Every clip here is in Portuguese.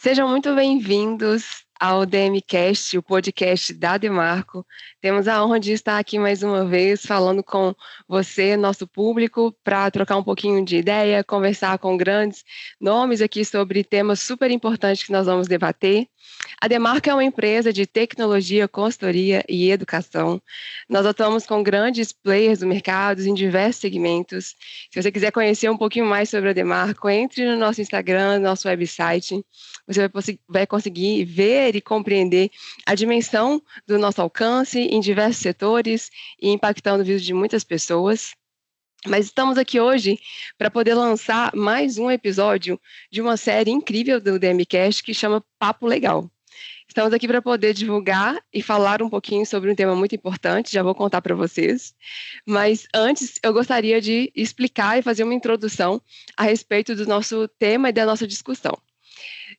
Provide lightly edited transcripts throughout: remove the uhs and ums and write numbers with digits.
Sejam muito bem-vindos ao DMCast, o podcast da Demarco. Temos a honra de estar aqui mais uma vez falando com você, nosso público, para trocar um pouquinho de ideia, conversar com grandes nomes aqui sobre temas super importantes que nós vamos debater. A Demarco é uma empresa de tecnologia, consultoria e educação. Nós atuamos com grandes players do mercado em diversos segmentos. Se você quiser conhecer um pouquinho mais sobre a Demarco, entre no nosso Instagram, no nosso website. Você vai conseguir ver e compreender a dimensão do nosso alcance em diversos setores e impactando a vida de muitas pessoas. Mas estamos aqui hoje para poder lançar mais um episódio de uma série incrível do DMCast que chama Papo Legal. Estamos aqui para poder divulgar e falar um pouquinho sobre um tema muito importante, já vou contar para vocês. Mas antes, eu gostaria de explicar e fazer uma introdução a respeito do nosso tema e da nossa discussão.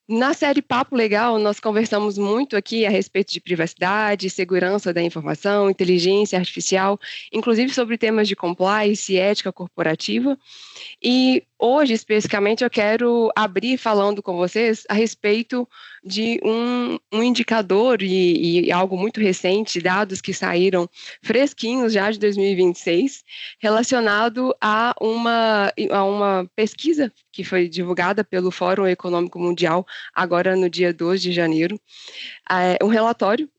Na série Papo Legal, nós conversamos muito aqui a respeito de privacidade, segurança da informação, inteligência artificial, inclusive sobre temas de compliance e ética corporativa. E hoje, especificamente, eu quero abrir falando com vocês a respeito de um indicador e algo muito recente, dados que saíram fresquinhos já de 2026, relacionado a uma pesquisa que foi divulgada pelo Fórum Econômico Mundial, agora no dia 2 de janeiro. O relatório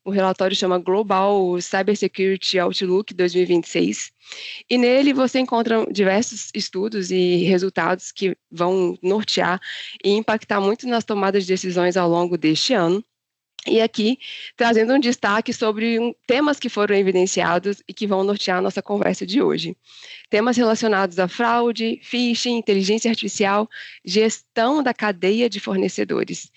chama Global Cybersecurity Outlook 2026, e nele você encontra diversos estudos e resultados que vão nortear e impactar muito nas tomadas de decisões ao longo deste ano. E aqui, trazendo um destaque sobre temas que foram evidenciados e que vão nortear a nossa conversa de hoje. Temas relacionados a fraude, phishing, inteligência artificial, gestão da cadeia de fornecedores,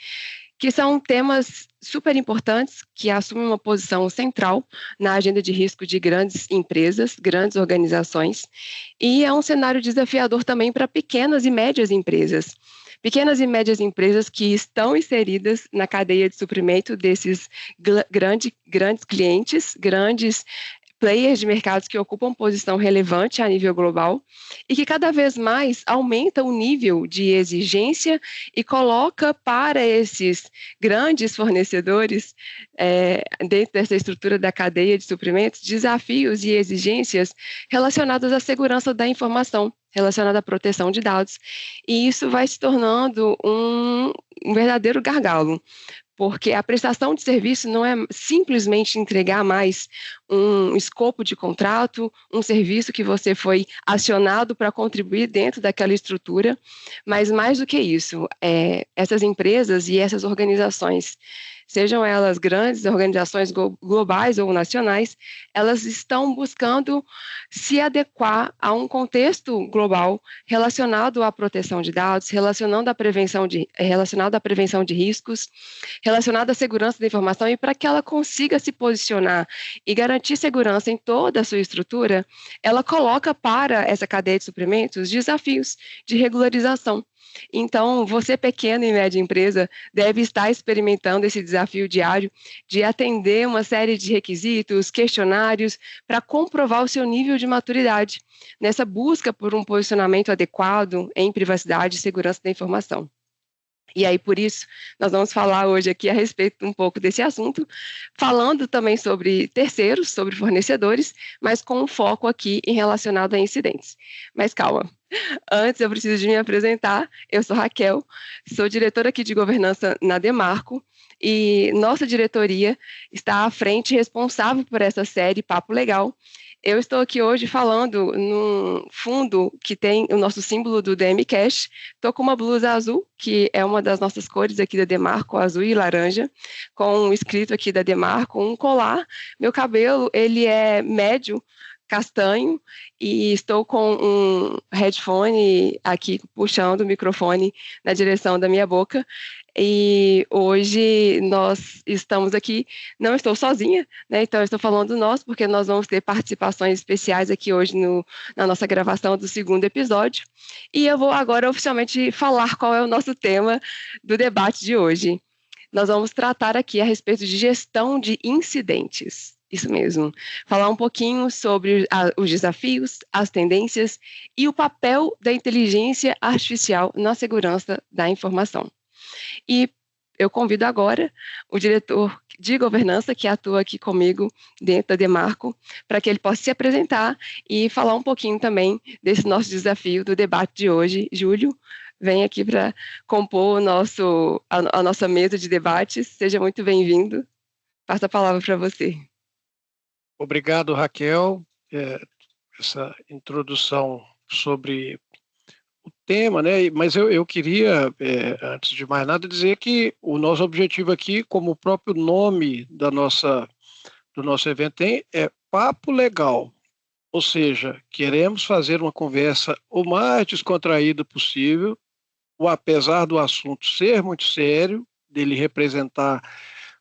que são temas super importantes que assumem uma posição central na agenda de risco de grandes empresas, grandes organizações, e é um cenário desafiador também para pequenas e médias empresas. Pequenas e médias empresas que estão inseridas na cadeia de suprimento desses grandes clientes, grandes players de mercados que ocupam posição relevante a nível global e que cada vez mais aumenta o nível de exigência e coloca para esses grandes fornecedores, dentro dessa estrutura da cadeia de suprimentos, desafios e exigências relacionados à segurança da informação, relacionada à proteção de dados, e isso vai se tornando um verdadeiro gargalo, porque a prestação de serviço não é simplesmente entregar mais um escopo de contrato, um serviço que você foi acionado para contribuir dentro daquela estrutura, mas mais do que isso, essas empresas e essas organizações, sejam elas grandes organizações globais ou nacionais, elas estão buscando se adequar a um contexto global relacionado à proteção de dados, relacionado à prevenção de riscos, relacionado à segurança da informação, e para que ela consiga se posicionar e garantir segurança em toda a sua estrutura, ela coloca para essa cadeia de suprimentos desafios de regularização. Então, você pequena e média empresa deve estar experimentando esse desafio diário de atender uma série de requisitos, questionários, para comprovar o seu nível de maturidade nessa busca por um posicionamento adequado em privacidade e segurança da informação. E aí, por isso, nós vamos falar hoje aqui a respeito um pouco desse assunto, falando também sobre terceiros, sobre fornecedores, mas com um foco aqui em relacionado a incidentes. Mas calma, antes eu preciso de me apresentar. Eu sou Raquel, sou diretora aqui de governança na Demarco, e nossa diretoria está à frente responsável por essa série Papo Legal. Eu estou aqui hoje falando num fundo que tem o nosso símbolo do DMCast. Estou com uma blusa azul, que é uma das nossas cores aqui da Demarco, azul e laranja, com um escrito aqui da Demarco, um colar. Meu cabelo, ele é médio, castanho, e estou com um headphone aqui puxando o microfone na direção da minha boca. E hoje nós estamos aqui, não estou sozinha, né? Então eu estou falando nós, porque nós vamos ter participações especiais aqui hoje na nossa gravação do segundo episódio. E eu vou agora oficialmente falar qual é o nosso tema do debate de hoje. Nós vamos tratar aqui a respeito de gestão de incidentes. Isso mesmo. Falar um pouquinho sobre os desafios, as tendências e o papel da inteligência artificial na segurança da informação. E eu convido agora o diretor de governança que atua aqui comigo dentro da Demarco, para que ele possa se apresentar e falar um pouquinho também desse nosso desafio do debate de hoje. Júlio, vem aqui para compor a nossa mesa de debates. Seja muito bem-vindo. Passo a palavra para você. Obrigado, Raquel. Essa introdução sobre o tema, né? Mas eu queria, antes de mais nada, dizer que o nosso objetivo aqui, como o próprio nome do nosso evento tem, é Papo Legal. Ou seja, queremos fazer uma conversa o mais descontraída possível, apesar do assunto ser muito sério, dele representar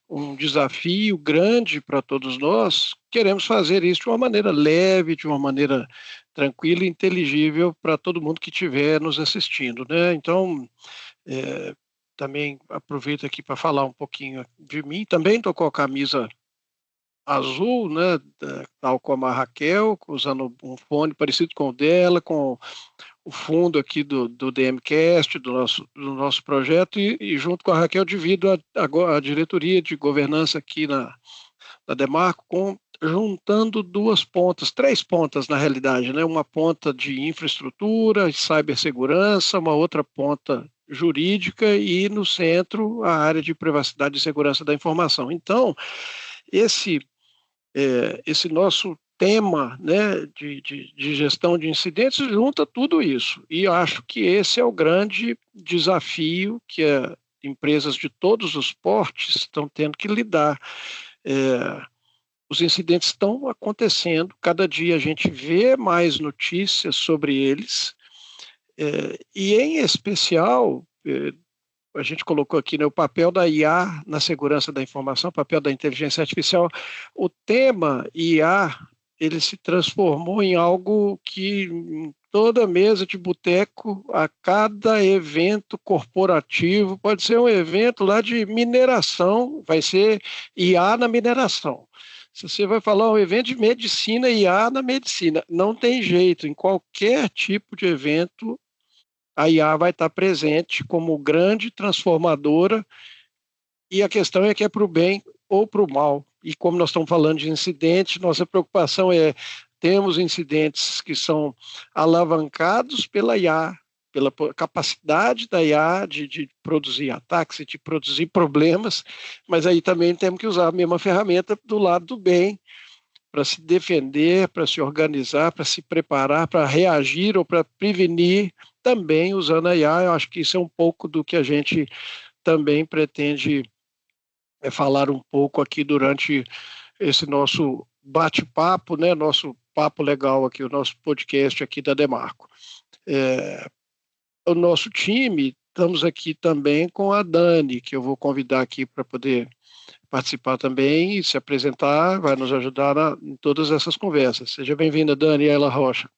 um desafio grande para todos nós, queremos fazer isso de uma maneira leve, de uma maneira tranquila e inteligível para todo mundo que estiver nos assistindo, né? Então, também aproveito aqui para falar um pouquinho de mim. Também estou com a camisa azul, né? Tal como a Raquel, usando um fone parecido com o dela, com o fundo aqui do DMCast, do nosso projeto, e junto com a Raquel divido a diretoria de governança aqui na Demarco, juntando três pontas na realidade, né? Uma ponta de infraestrutura, cibersegurança, uma outra ponta jurídica e no centro a área de privacidade e segurança da informação. Então, esse nosso tema, né, de gestão de incidentes junta tudo isso. E acho que esse é o grande desafio que empresas de todos os portes estão tendo que lidar. Os incidentes estão acontecendo, cada dia a gente vê mais notícias sobre eles, e em especial, a gente colocou aqui, né, o papel da IA na segurança da informação, o papel da inteligência artificial. O tema IA, ele se transformou em algo que em toda mesa de boteco, a cada evento corporativo, pode ser um evento lá de mineração, vai ser IA na mineração. Se você vai falar um evento de medicina, IA na medicina, não tem jeito, em qualquer tipo de evento, a IA vai estar presente como grande transformadora, e a questão é que é para o bem ou para o mal. E como nós estamos falando de incidentes, nossa preocupação temos incidentes que são alavancados pela IA, pela capacidade da IA de produzir ataques, de produzir problemas, mas aí também temos que usar a mesma ferramenta do lado do bem, para se defender, para se organizar, para se preparar, para reagir ou para prevenir, também usando a IA. Eu acho que isso é um pouco do que a gente também pretende falar um pouco aqui durante esse nosso bate-papo, né? Nosso papo legal aqui, o nosso podcast aqui da Demarco. O nosso time, estamos aqui também com a Dani, que eu vou convidar aqui para poder participar também e se apresentar, vai nos ajudar em todas essas conversas. Seja bem-vinda, Daniela Rocha.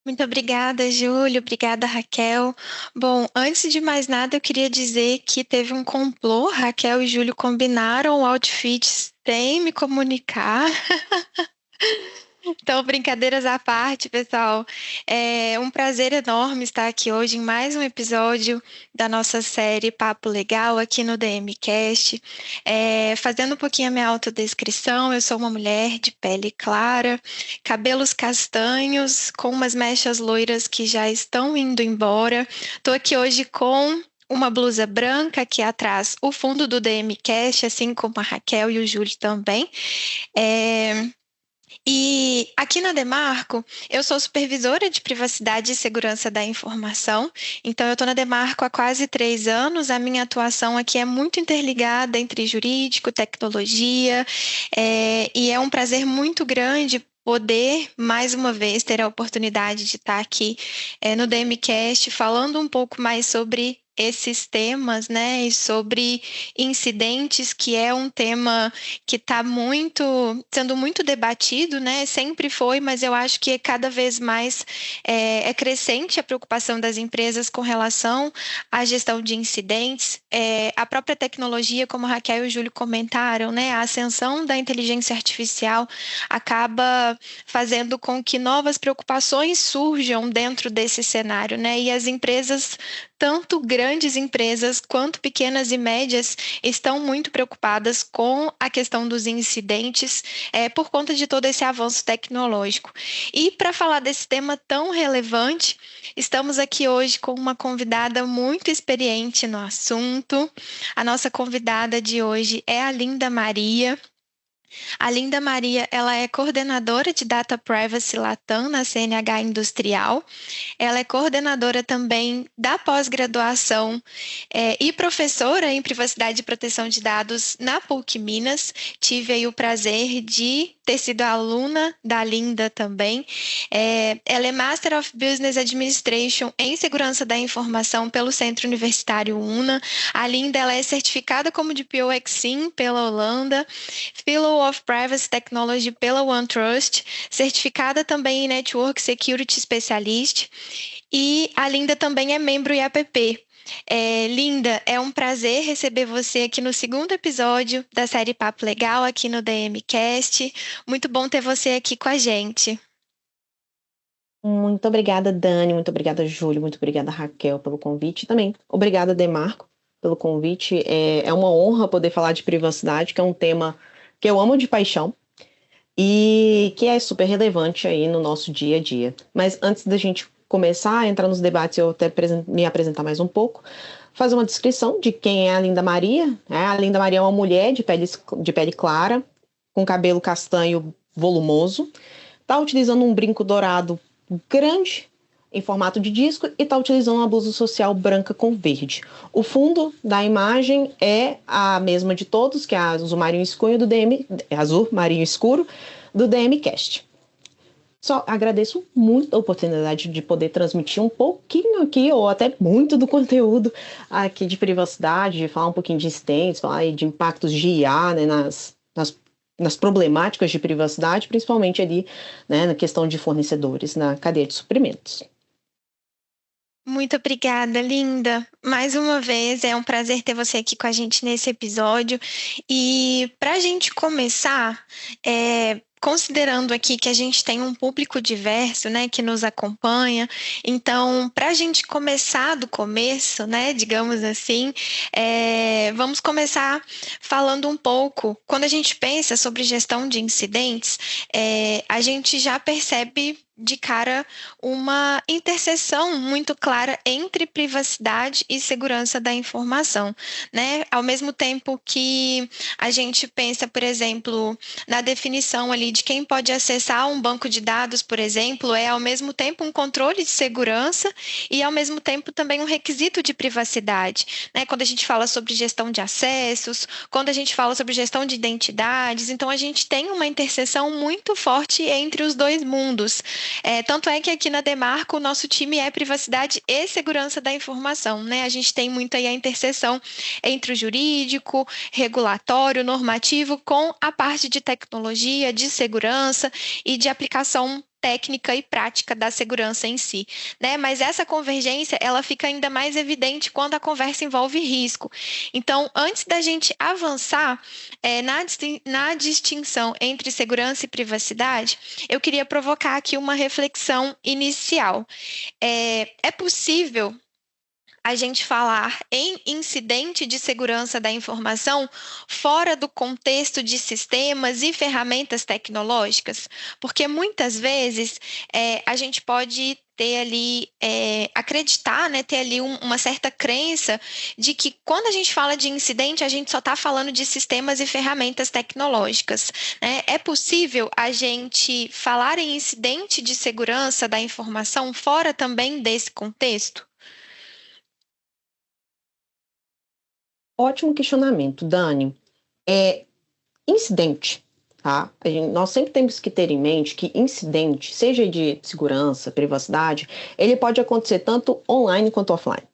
Muito obrigada, Júlio. Obrigada, Raquel. Bom, antes de mais nada, eu queria dizer que teve um complô. Raquel e Júlio combinaram outfits sem me comunicar. Então, brincadeiras à parte, pessoal. É um prazer enorme estar aqui hoje em mais um episódio da nossa série Papo Legal aqui no DMCast. Fazendo um pouquinho a minha autodescrição, eu sou uma mulher de pele clara, cabelos castanhos, com umas mechas loiras que já estão indo embora. Estou aqui hoje com uma blusa branca aqui atrás, o fundo do DMCast, assim como a Raquel e o Júlio também. E aqui na Demarco, eu sou supervisora de privacidade e segurança da informação, então eu estou na Demarco há quase 3 anos, a minha atuação aqui é muito interligada entre jurídico, tecnologia, e é um prazer muito grande poder, mais uma vez, ter a oportunidade de estar aqui no DMCast falando um pouco mais sobre esses temas, né, e sobre incidentes, que é um tema que está sendo muito debatido, né, sempre foi, mas eu acho que cada vez mais é crescente a preocupação das empresas com relação à gestão de incidentes, a própria tecnologia, como a Raquel e o Júlio comentaram, né, a ascensão da inteligência artificial acaba fazendo com que novas preocupações surjam dentro desse cenário, né, e as empresas tanto grandes grandes empresas quanto pequenas e médias estão muito preocupadas com a questão dos incidentes por conta de todo esse avanço tecnológico. E para falar desse tema tão relevante, estamos aqui hoje com uma convidada muito experiente no assunto. A nossa convidada de hoje é a Linda Maria. A Linda Maria, ela é coordenadora de Data Privacy Latam na CNH Industrial. Ela é coordenadora também da pós-graduação e professora em Privacidade e Proteção de Dados na PUC Minas. Tive aí o prazer de ter sido aluna da Linda também. Ela é Master of Business Administration em Segurança da Informação pelo Centro Universitário UNA. A Linda, ela é certificada como DPO Exim pela Holanda, Fellow of Privacy Technology pela OneTrust, certificada também em Network Security Specialist, e a Linda também é membro IAPP. Linda, é um prazer receber você aqui no segundo episódio da série Papo Legal aqui no DMcast. Muito bom ter você aqui com a gente. Muito obrigada, Dani, muito obrigada, Júlio, muito obrigada, Raquel, pelo convite. Também, obrigada, Demarco, pelo convite. É uma honra poder falar de privacidade, que é um tema que eu amo de paixão e que é super relevante aí no nosso dia a dia. Mas antes da gente começar a entrar nos debates, eu até me apresentar mais um pouco, fazer uma descrição de quem é a Linda Maria. A Linda Maria é uma mulher de pele clara, com cabelo castanho volumoso, está utilizando um brinco dourado grande, em formato de disco, e está utilizando uma blusa social branca com verde. O fundo da imagem é a mesma de todos, que é a azul marinho escuro do DMcast. Só agradeço muito a oportunidade de poder transmitir um pouquinho aqui, ou até muito do conteúdo aqui de privacidade, de falar um pouquinho de incidentes, falar de impactos de IA, né, nas problemáticas de privacidade, principalmente ali, né, na questão de fornecedores, na cadeia de suprimentos. Muito obrigada, Linda. Mais uma vez, é um prazer ter você aqui com a gente nesse episódio. E para a gente começar, considerando aqui que a gente tem um público diverso, né, que nos acompanha, então, para a gente começar do começo, né, digamos assim, vamos começar falando um pouco. Quando a gente pensa sobre gestão de incidentes, a gente já percebe de cara uma interseção muito clara entre privacidade e segurança da informação, né? Ao mesmo tempo que a gente pensa, por exemplo, na definição ali de quem pode acessar um banco de dados, por exemplo, é ao mesmo tempo um controle de segurança e ao mesmo tempo também um requisito de privacidade, né? Quando a gente fala sobre gestão de acessos, quando a gente fala sobre gestão de identidades, então a gente tem uma interseção muito forte entre os dois mundos. Tanto é que aqui na Demarco o nosso time é privacidade e segurança da informação, né? A gente tem muito aí a interseção entre o jurídico, regulatório, normativo, com a parte de tecnologia, de segurança e de aplicação técnica e prática da segurança em si, né? Mas essa convergência, ela fica ainda mais evidente quando a conversa envolve risco. Então, antes da gente avançar na distinção entre segurança e privacidade, eu queria provocar aqui uma reflexão inicial. É possível a gente falar em incidente de segurança da informação fora do contexto de sistemas e ferramentas tecnológicas? Porque muitas vezes a gente pode ter ali, acreditar, né, ter ali uma certa crença de que quando a gente fala de incidente, a gente só está falando de sistemas e ferramentas tecnológicas, né? É possível a gente falar em incidente de segurança da informação fora também desse contexto? Ótimo questionamento, Dani. Incidente, tá? Nós sempre temos que ter em mente que incidente, seja de segurança, privacidade, ele pode acontecer tanto online quanto offline,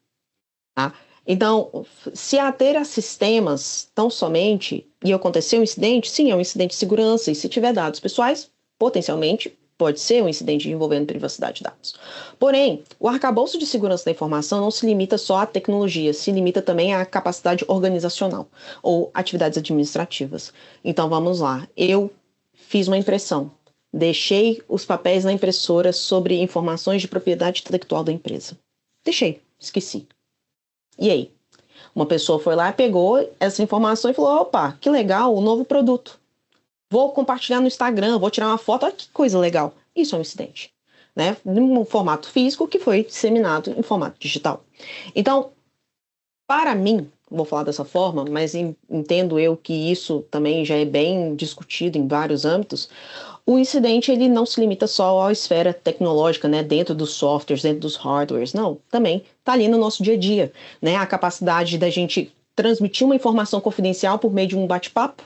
tá? Então, se ater a sistemas tão somente e acontecer um incidente, sim, é um incidente de segurança, e se tiver dados pessoais, potencialmente pode ser um incidente envolvendo privacidade de dados. Porém, o arcabouço de segurança da informação não se limita só à tecnologia, se limita também à capacidade organizacional ou atividades administrativas. Então, vamos lá. Eu fiz uma impressão, deixei os papéis na impressora sobre informações de propriedade intelectual da empresa. Deixei, esqueci. E aí? Uma pessoa foi lá, pegou essa informação e falou, opa, que legal, um novo produto. Vou compartilhar no Instagram, vou tirar uma foto, olha que coisa legal. Isso é um incidente, né? Num formato físico que foi disseminado em formato digital. Então, para mim, vou falar dessa forma, mas entendo eu que isso também já é bem discutido em vários âmbitos. O incidente ele não se limita só à esfera tecnológica, né, dentro dos softwares, dentro dos hardwares, não, também está ali no nosso dia a dia, né, a capacidade da gente transmitir uma informação confidencial por meio de um bate-papo,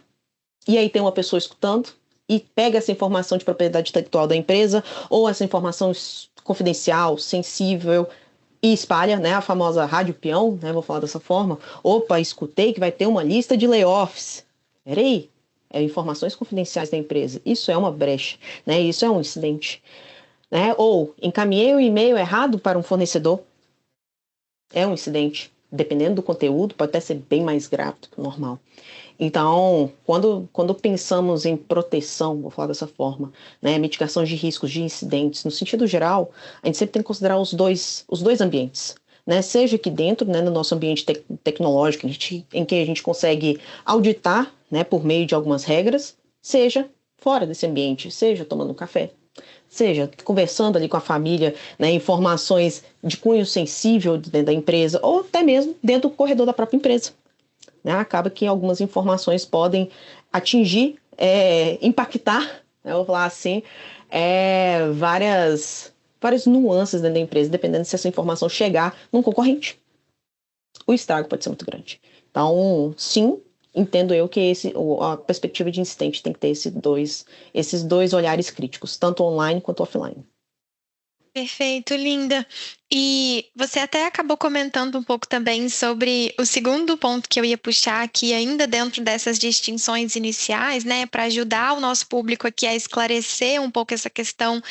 e aí tem uma pessoa escutando e pega essa informação de propriedade intelectual da empresa ou essa informação confidencial, sensível, e espalha, né, a famosa rádio peão, né, vou falar dessa forma. Opa, escutei que vai ter uma lista de layoffs. Peraí, informações confidenciais da empresa. Isso é uma brecha, né, isso é um incidente. Né? Ou encaminhei o e-mail errado para um fornecedor. É um incidente. Dependendo do conteúdo, pode até ser bem mais grave do que o normal. Então, quando pensamos em proteção, vou falar dessa forma, né, mitigação de riscos, de incidentes, no sentido geral, a gente sempre tem que considerar os dois ambientes, né, seja aqui dentro, né, no nosso ambiente tecnológico, em que a gente consegue auditar, né, por meio de algumas regras, seja fora desse ambiente, seja tomando um café, seja conversando ali com a família, né, informações de cunho sensível dentro da empresa, ou até mesmo dentro do corredor da própria empresa. Né, acaba que algumas informações podem atingir, impactar, né, eu vou falar assim, várias nuances dentro da empresa, dependendo se essa informação chegar num concorrente. O estrago pode ser muito grande. Então, sim, entendo eu que a perspectiva de incidente tem que ter esses dois olhares críticos, tanto online quanto offline. Perfeito, linda. E você até acabou comentando um pouco também sobre o segundo ponto que eu ia puxar aqui, ainda dentro dessas distinções iniciais, né, para ajudar o nosso público aqui a esclarecer um pouco essa questão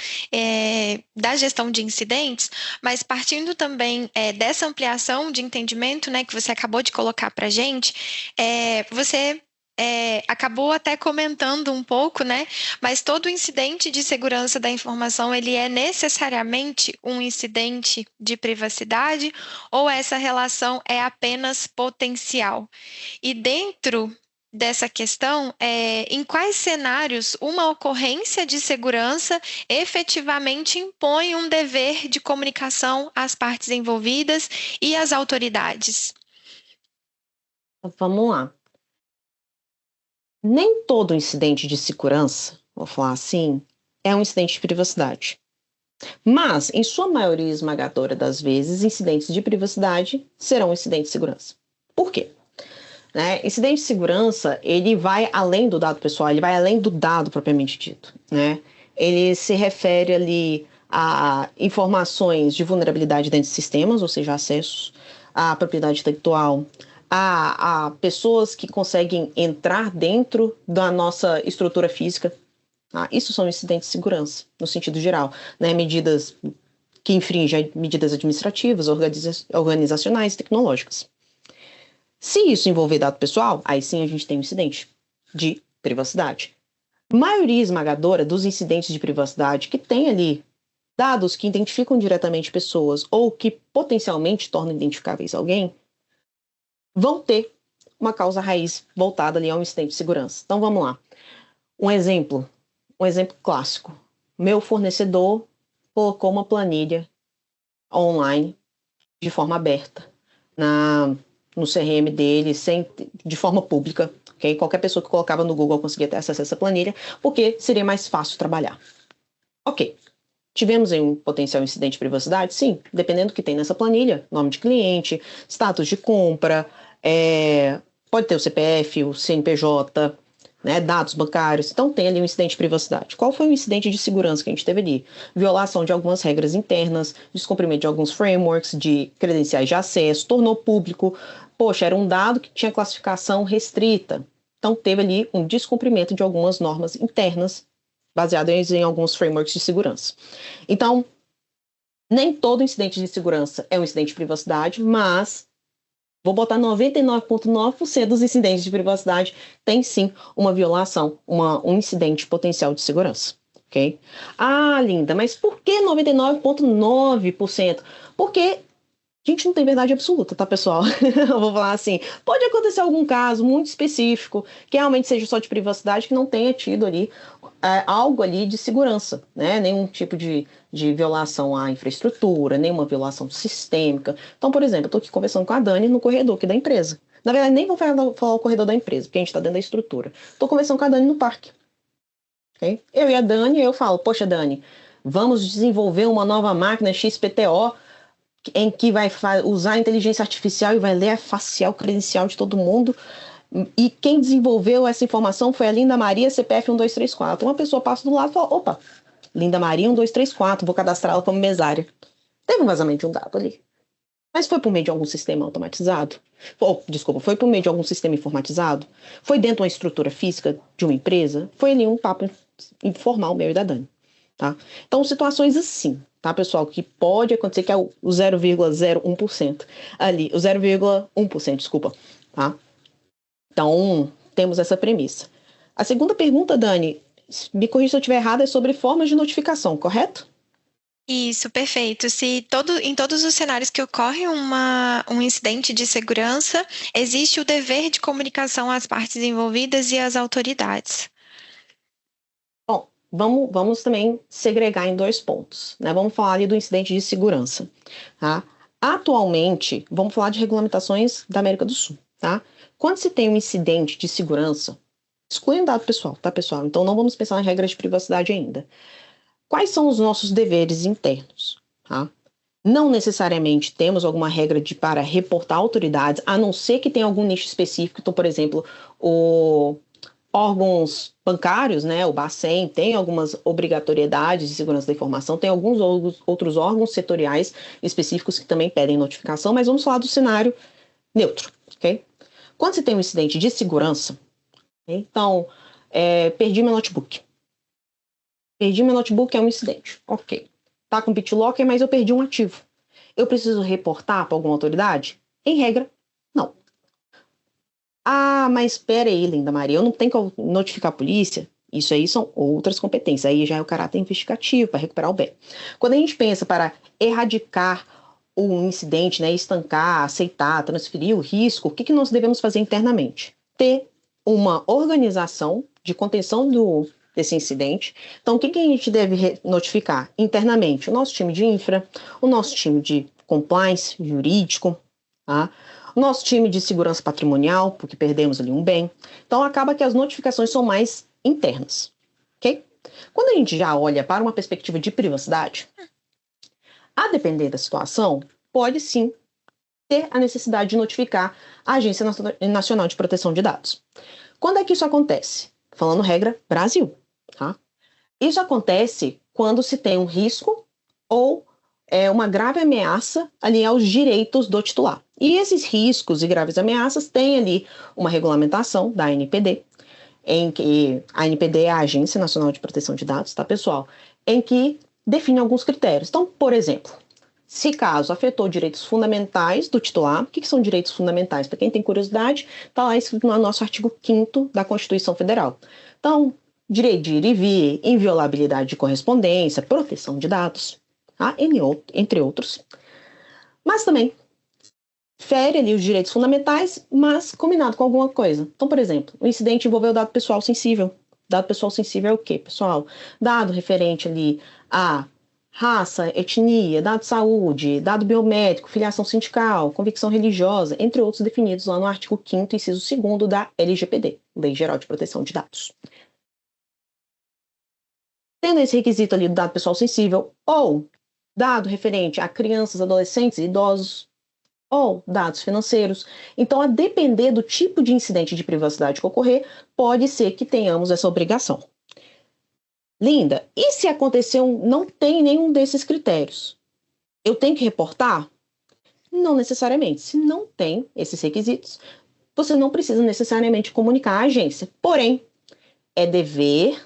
da gestão de incidentes, mas partindo também dessa ampliação de entendimento, né, que você acabou de colocar para a gente, você acabou até comentando um pouco, né? Mas todo incidente de segurança da informação, ele é necessariamente um incidente de privacidade ou essa relação é apenas potencial? E dentro dessa questão, em quais cenários uma ocorrência de segurança efetivamente impõe um dever de comunicação às partes envolvidas e às autoridades? Vamos lá. Nem todo incidente de segurança, vou falar assim, é um incidente de privacidade. Mas, em sua maioria esmagadora das vezes, incidentes de privacidade serão incidentes de segurança. Por quê? Né? Incidente de segurança, ele vai além do dado pessoal, ele vai além do dado propriamente dito. Né? Ele se refere ali a informações de vulnerabilidade dentro de sistemas, ou seja, acessos à propriedade intelectual, a pessoas que conseguem entrar dentro da nossa estrutura física. Isso são incidentes de segurança, no sentido geral. Né? Medidas que infringem medidas administrativas, organizacionais e tecnológicas. Se isso envolver dado pessoal, aí sim a gente tem um incidente de privacidade. A maioria esmagadora dos incidentes de privacidade que tem ali dados que identificam diretamente pessoas ou que potencialmente tornam identificáveis alguém, vão ter uma causa raiz voltada ali a um incidente de segurança. Então vamos lá. Um exemplo clássico. Meu fornecedor colocou uma planilha online de forma aberta no CRM dele, de forma pública. Okay? Qualquer pessoa que colocava no Google conseguia ter acesso a essa planilha, porque seria mais fácil trabalhar. Ok. Tivemos aí um potencial incidente de privacidade? Sim, dependendo do que tem nessa planilha, nome de cliente, status de compra, pode ter o CPF, o CNPJ, né, dados bancários, então tem ali um incidente de privacidade. Qual foi o incidente de segurança que a gente teve ali? Violação de algumas regras internas, descumprimento de alguns frameworks, de credenciais de acesso, tornou público, era um dado que tinha classificação restrita, então teve ali um descumprimento de algumas normas internas, baseadas em alguns frameworks de segurança. Então, nem todo incidente de segurança é um incidente de privacidade, mas vou botar 99,9% dos incidentes de privacidade tem sim uma violação, um incidente potencial de segurança. Ok? Ah, Linda, mas por que 99,9%? Porque A gente não tem verdade absoluta, tá, pessoal? Eu vou falar assim, pode acontecer algum caso muito específico, que realmente seja só de privacidade, que não tenha tido ali algo ali de segurança, né? Nenhum tipo de violação à infraestrutura, nenhuma violação sistêmica. Então, por exemplo, eu tô aqui conversando com a Dani no corredor aqui da empresa. Na verdade, nem vou falar o corredor da empresa, porque a gente tá dentro da estrutura. Tô conversando com a Dani no parque. Okay? Eu e a Dani, eu falo, poxa, Dani, vamos desenvolver uma nova máquina XPTO em que vai usar a inteligência artificial e vai ler a facial credencial de todo mundo. E quem desenvolveu essa informação foi a Linda Maria, CPF 1234. Uma pessoa passa do lado e fala, opa, Linda Maria 1234, vou cadastrar ela como mesária. Teve um vazamento de um dado ali. Mas foi por meio de algum sistema automatizado? Foi por meio de algum sistema informatizado? Foi dentro de uma estrutura física de uma empresa? Foi ali um papo informal meu e da Dani. Tá? Então, situações assim, tá, pessoal, que pode acontecer, que é o 0,01% ali, o 0,1%, desculpa, tá? Então, temos essa premissa. A segunda pergunta, Dani, me corrija se eu estiver errada, é sobre formas de notificação, correto? Isso, perfeito. Em todos os cenários que ocorre um incidente de segurança, existe o dever de comunicação às partes envolvidas e às autoridades. Bom, vamos também segregar em 2 pontos, né? Vamos falar ali do incidente de segurança, tá? Atualmente, vamos falar de regulamentações da América do Sul, tá? Quando se tem um incidente de segurança, excluindo dado pessoal, tá, pessoal? Então, não vamos pensar em regras de privacidade ainda. Quais são os nossos deveres internos, tá? Não necessariamente temos alguma regra para reportar autoridades, a não ser que tenha algum nicho específico. Então, por exemplo, órgãos bancários, né, o Bacen, tem algumas obrigatoriedades de segurança da informação, tem alguns outros órgãos setoriais específicos que também pedem notificação, mas vamos falar do cenário neutro, ok? Quando você tem um incidente de segurança, então, perdi meu notebook. Perdi meu notebook é um incidente, ok. Tá com BitLocker, mas eu perdi um ativo. Eu preciso reportar para alguma autoridade? Em regra, não. Ah, mas espera aí, Linda Maria, eu não tenho que notificar a polícia? Isso aí são outras competências, aí já é o caráter investigativo para recuperar o bem. Quando a gente pensa para erradicar um incidente, né, estancar, aceitar, transferir o risco, o que nós devemos fazer internamente? Ter uma organização de contenção desse incidente. Então, o que a gente deve notificar internamente? O nosso time de infra, o nosso time de compliance jurídico, tá? O nosso time de segurança patrimonial, porque perdemos ali um bem. Então, acaba que as notificações são mais internas, ok? Quando a gente já olha para uma perspectiva de privacidade, a depender da situação, pode sim ter a necessidade de notificar a Agência Nacional de Proteção de Dados. Quando é que isso acontece? Falando regra Brasil, tá? Isso acontece quando se tem um risco ou uma grave ameaça ali aos direitos do titular. E esses riscos e graves ameaças têm ali uma regulamentação da ANPD, em que a ANPD é a Agência Nacional de Proteção de Dados, tá, pessoal? Em que define alguns critérios. Então, por exemplo, se caso afetou direitos fundamentais do titular, o que são direitos fundamentais? Para quem tem curiosidade, está lá escrito no nosso artigo 5º da Constituição Federal. Então, direito de ir e vir, inviolabilidade de correspondência, proteção de dados, tá? Entre outros. Mas também fere ali os direitos fundamentais, mas combinado com alguma coisa. Então, por exemplo, o incidente envolveu dado pessoal sensível. Dado pessoal sensível é o quê, pessoal? Dado referente ali a raça, etnia, dado de saúde, dado biométrico, filiação sindical, convicção religiosa, entre outros definidos lá no artigo 5º, inciso 2º da LGPD, Lei Geral de Proteção de Dados. Tendo esse requisito ali do dado pessoal sensível, ou dado referente a crianças, adolescentes e idosos, ou dados financeiros. Então, a depender do tipo de incidente de privacidade que ocorrer, pode ser que tenhamos essa obrigação. Linda, e se aconteceu, não tem nenhum desses critérios? Eu tenho que reportar? Não necessariamente. Se não tem esses requisitos, você não precisa necessariamente comunicar à agência. Porém, é dever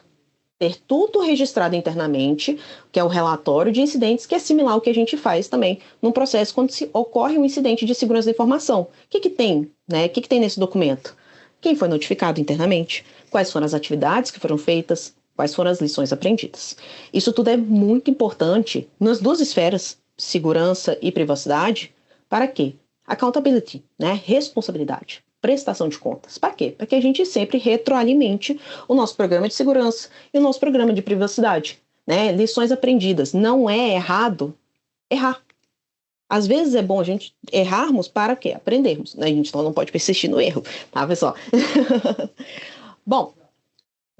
ter tudo registrado internamente, que é o relatório de incidentes, que é similar ao que a gente faz também num processo quando se ocorre um incidente de segurança da informação. O que tem, né? O que tem nesse documento? Quem foi notificado internamente? Quais foram as atividades que foram feitas? Quais foram as lições aprendidas? Isso tudo é muito importante nas duas esferas, segurança e privacidade, Para quê? Accountability, né? Responsabilidade, prestação de contas. Para quê? Para que a gente sempre retroalimente o nosso programa de segurança e o nosso programa de privacidade, né? Lições aprendidas. Não é errado errar. Às vezes é bom a gente errarmos para quê? Aprendermos. Né? A gente não pode persistir no erro, tá, pessoal? Bom,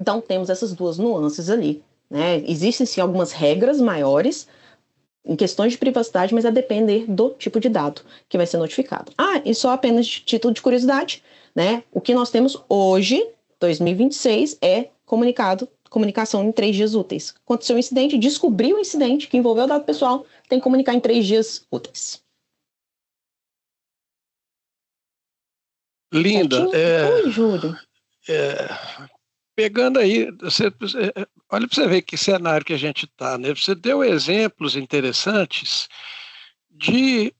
então temos essas duas nuances ali, né? Existem sim algumas regras maiores em questões de privacidade, mas a depender do tipo de dado que vai ser notificado. E só apenas de título de curiosidade, né? O que nós temos hoje, 2026, é comunicação em 3 dias úteis. Aconteceu um incidente, descobriu o incidente que envolveu o dado pessoal, tem que comunicar em 3 dias úteis. Linda. Oi, Júlio. Pegando aí, olha para você ver que cenário que a gente está, né? Você deu exemplos interessantes de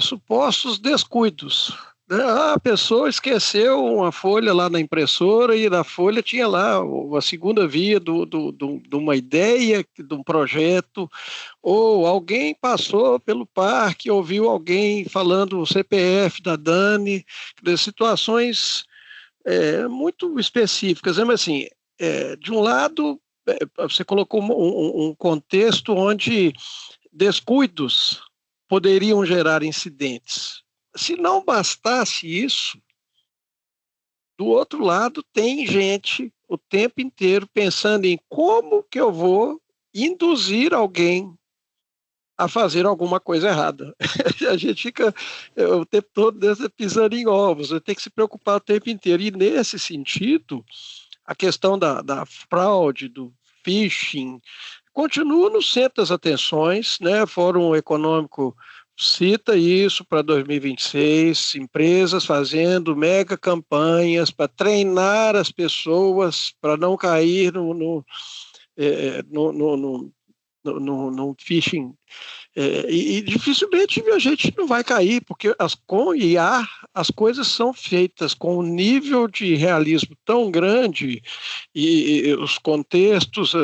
supostos descuidos. Né? A pessoa esqueceu uma folha lá na impressora e na folha tinha lá a segunda via de uma ideia, de um projeto, ou alguém passou pelo parque, ouviu alguém falando o CPF da Dani, de situações muito específicas, mas assim, de um lado, você colocou um contexto onde descuidos poderiam gerar incidentes. Se não bastasse isso, do outro lado tem gente o tempo inteiro pensando em como que eu vou induzir alguém a fazer alguma coisa errada. A gente fica o tempo todo pisando em ovos, tem que se preocupar o tempo inteiro. E nesse sentido, a questão da fraude, do phishing, continua no centro das atenções, né? Fórum Econômico cita isso para 2026, empresas fazendo mega campanhas para treinar as pessoas para não cair no phishing. E dificilmente a gente não vai cair, porque com IA as coisas são feitas com um nível de realismo tão grande e os contextos,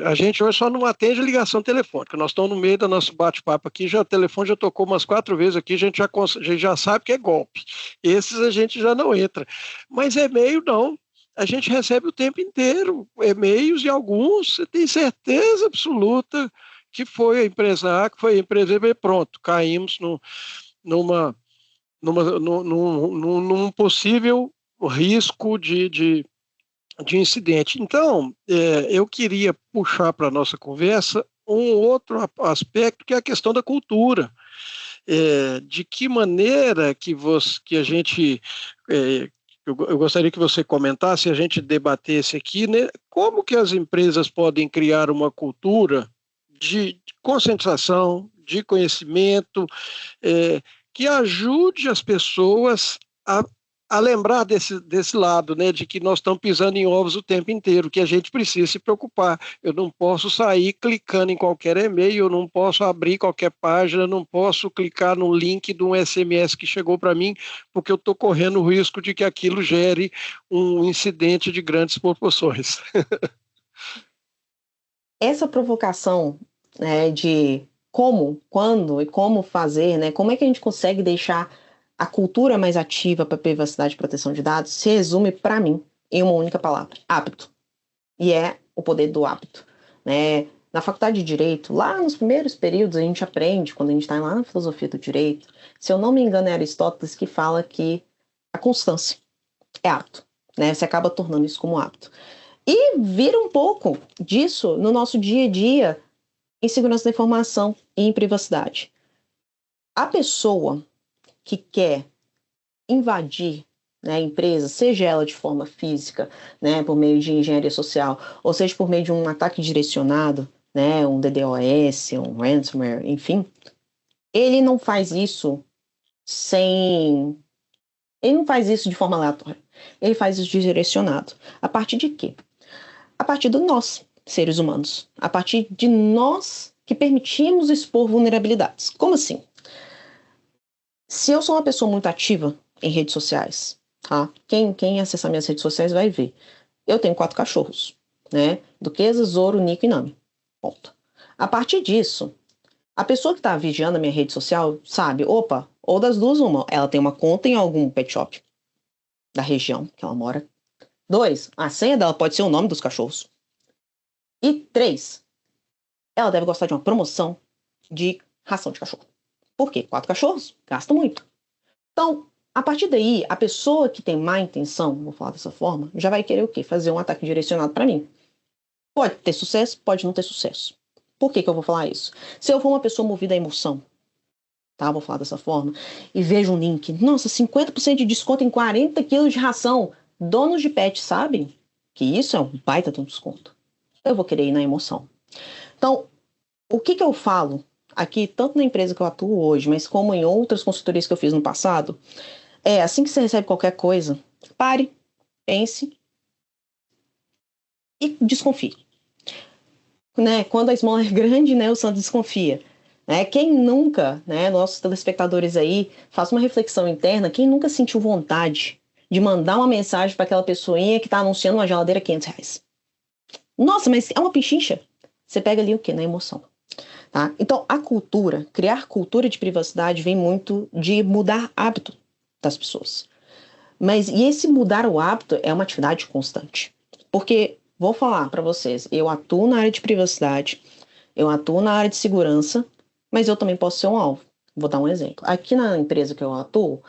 a gente hoje só não atende ligação telefônica, nós estamos no meio do nosso bate-papo aqui, o telefone já tocou umas 4 vezes aqui, a gente já sabe que é golpe, esses a gente já não entra, mas e-mail não. A gente recebe o tempo inteiro e-mails e alguns você tem certeza absoluta que foi a empresa A, que foi a empresa B, pronto, caímos num possível risco de incidente. Então, eu queria puxar para a nossa conversa um outro aspecto, que é a questão da cultura. De que maneira que a gente... eu gostaria que você comentasse, a gente debatesse aqui, né, como que as empresas podem criar uma cultura de conscientização, de conhecimento, que ajude as pessoas a lembrar desse lado, né, de que nós estamos pisando em ovos o tempo inteiro, que a gente precisa se preocupar. Eu não posso sair clicando em qualquer e-mail, eu não posso abrir qualquer página, não posso clicar no link de um SMS que chegou para mim, porque eu estou correndo o risco de que aquilo gere um incidente de grandes proporções. Essa provocação, né, de como, quando e como fazer, né, como é que a gente consegue deixar a cultura mais ativa para privacidade e proteção de dados, se resume, para mim, em uma única palavra: hábito. E é o poder do hábito. Né? Na faculdade de Direito, lá nos primeiros períodos, a gente aprende, quando a gente está lá na filosofia do direito, se eu não me engano, é Aristóteles que fala que a constância é hábito. Né? Você acaba tornando isso como hábito. E vira um pouco disso no nosso dia a dia em segurança da informação e em privacidade. A pessoa que quer invadir, né, a empresa, seja ela de forma física, né, por meio de engenharia social, ou seja por meio de um ataque direcionado, né, um DDoS, um ransomware, enfim, ele não faz isso ele não faz isso de forma aleatória. Ele faz isso direcionado. A partir de quê? A partir de nós, seres humanos. A partir de nós que permitimos expor vulnerabilidades. Como assim? Se eu sou uma pessoa muito ativa em redes sociais, tá? Quem acessar minhas redes sociais vai ver. Eu tenho 4 cachorros, né? Duquesa, Zoro, Nico e Nami. Ponto. A partir disso, a pessoa que está vigiando a minha rede social sabe, opa, Ou das duas, uma. Ela tem uma conta em algum pet shop da região que ela mora. 2, a senha dela pode ser o nome dos cachorros. E 3, ela deve gostar de uma promoção de ração de cachorro. Por quê? 4 cachorros, gasta muito. Então, a partir daí, a pessoa que tem má intenção, vou falar dessa forma, já vai querer o quê? Fazer um ataque direcionado para mim. Pode ter sucesso, pode não ter sucesso. Por que eu vou falar isso? Se eu for uma pessoa movida à emoção, tá? Vou falar dessa forma, e vejo um link, nossa, 50% de desconto em 40 quilos de ração. Donos de pet sabem que isso é um baita de um desconto. Eu vou querer ir na emoção. Então, o que eu falo aqui, tanto na empresa que eu atuo hoje, mas como em outras consultorias que eu fiz no passado, é assim que você recebe qualquer coisa, pare, pense e desconfie. Né? Quando a esmola é grande, né, o santo desconfia. Né? Quem nunca, né, nossos telespectadores aí, faça uma reflexão interna, quem nunca sentiu vontade de mandar uma mensagem para aquela pessoinha que está anunciando uma geladeira R$500? Nossa, mas é uma pichincha. Você pega ali o quê? Na emoção. Tá? Então, a cultura, criar cultura de privacidade vem muito de mudar hábito das pessoas. E esse mudar o hábito é uma atividade constante. Porque, vou falar para vocês, eu atuo na área de privacidade, eu atuo na área de segurança, mas eu também posso ser um alvo. Vou dar um exemplo. Aqui na empresa que eu atuo,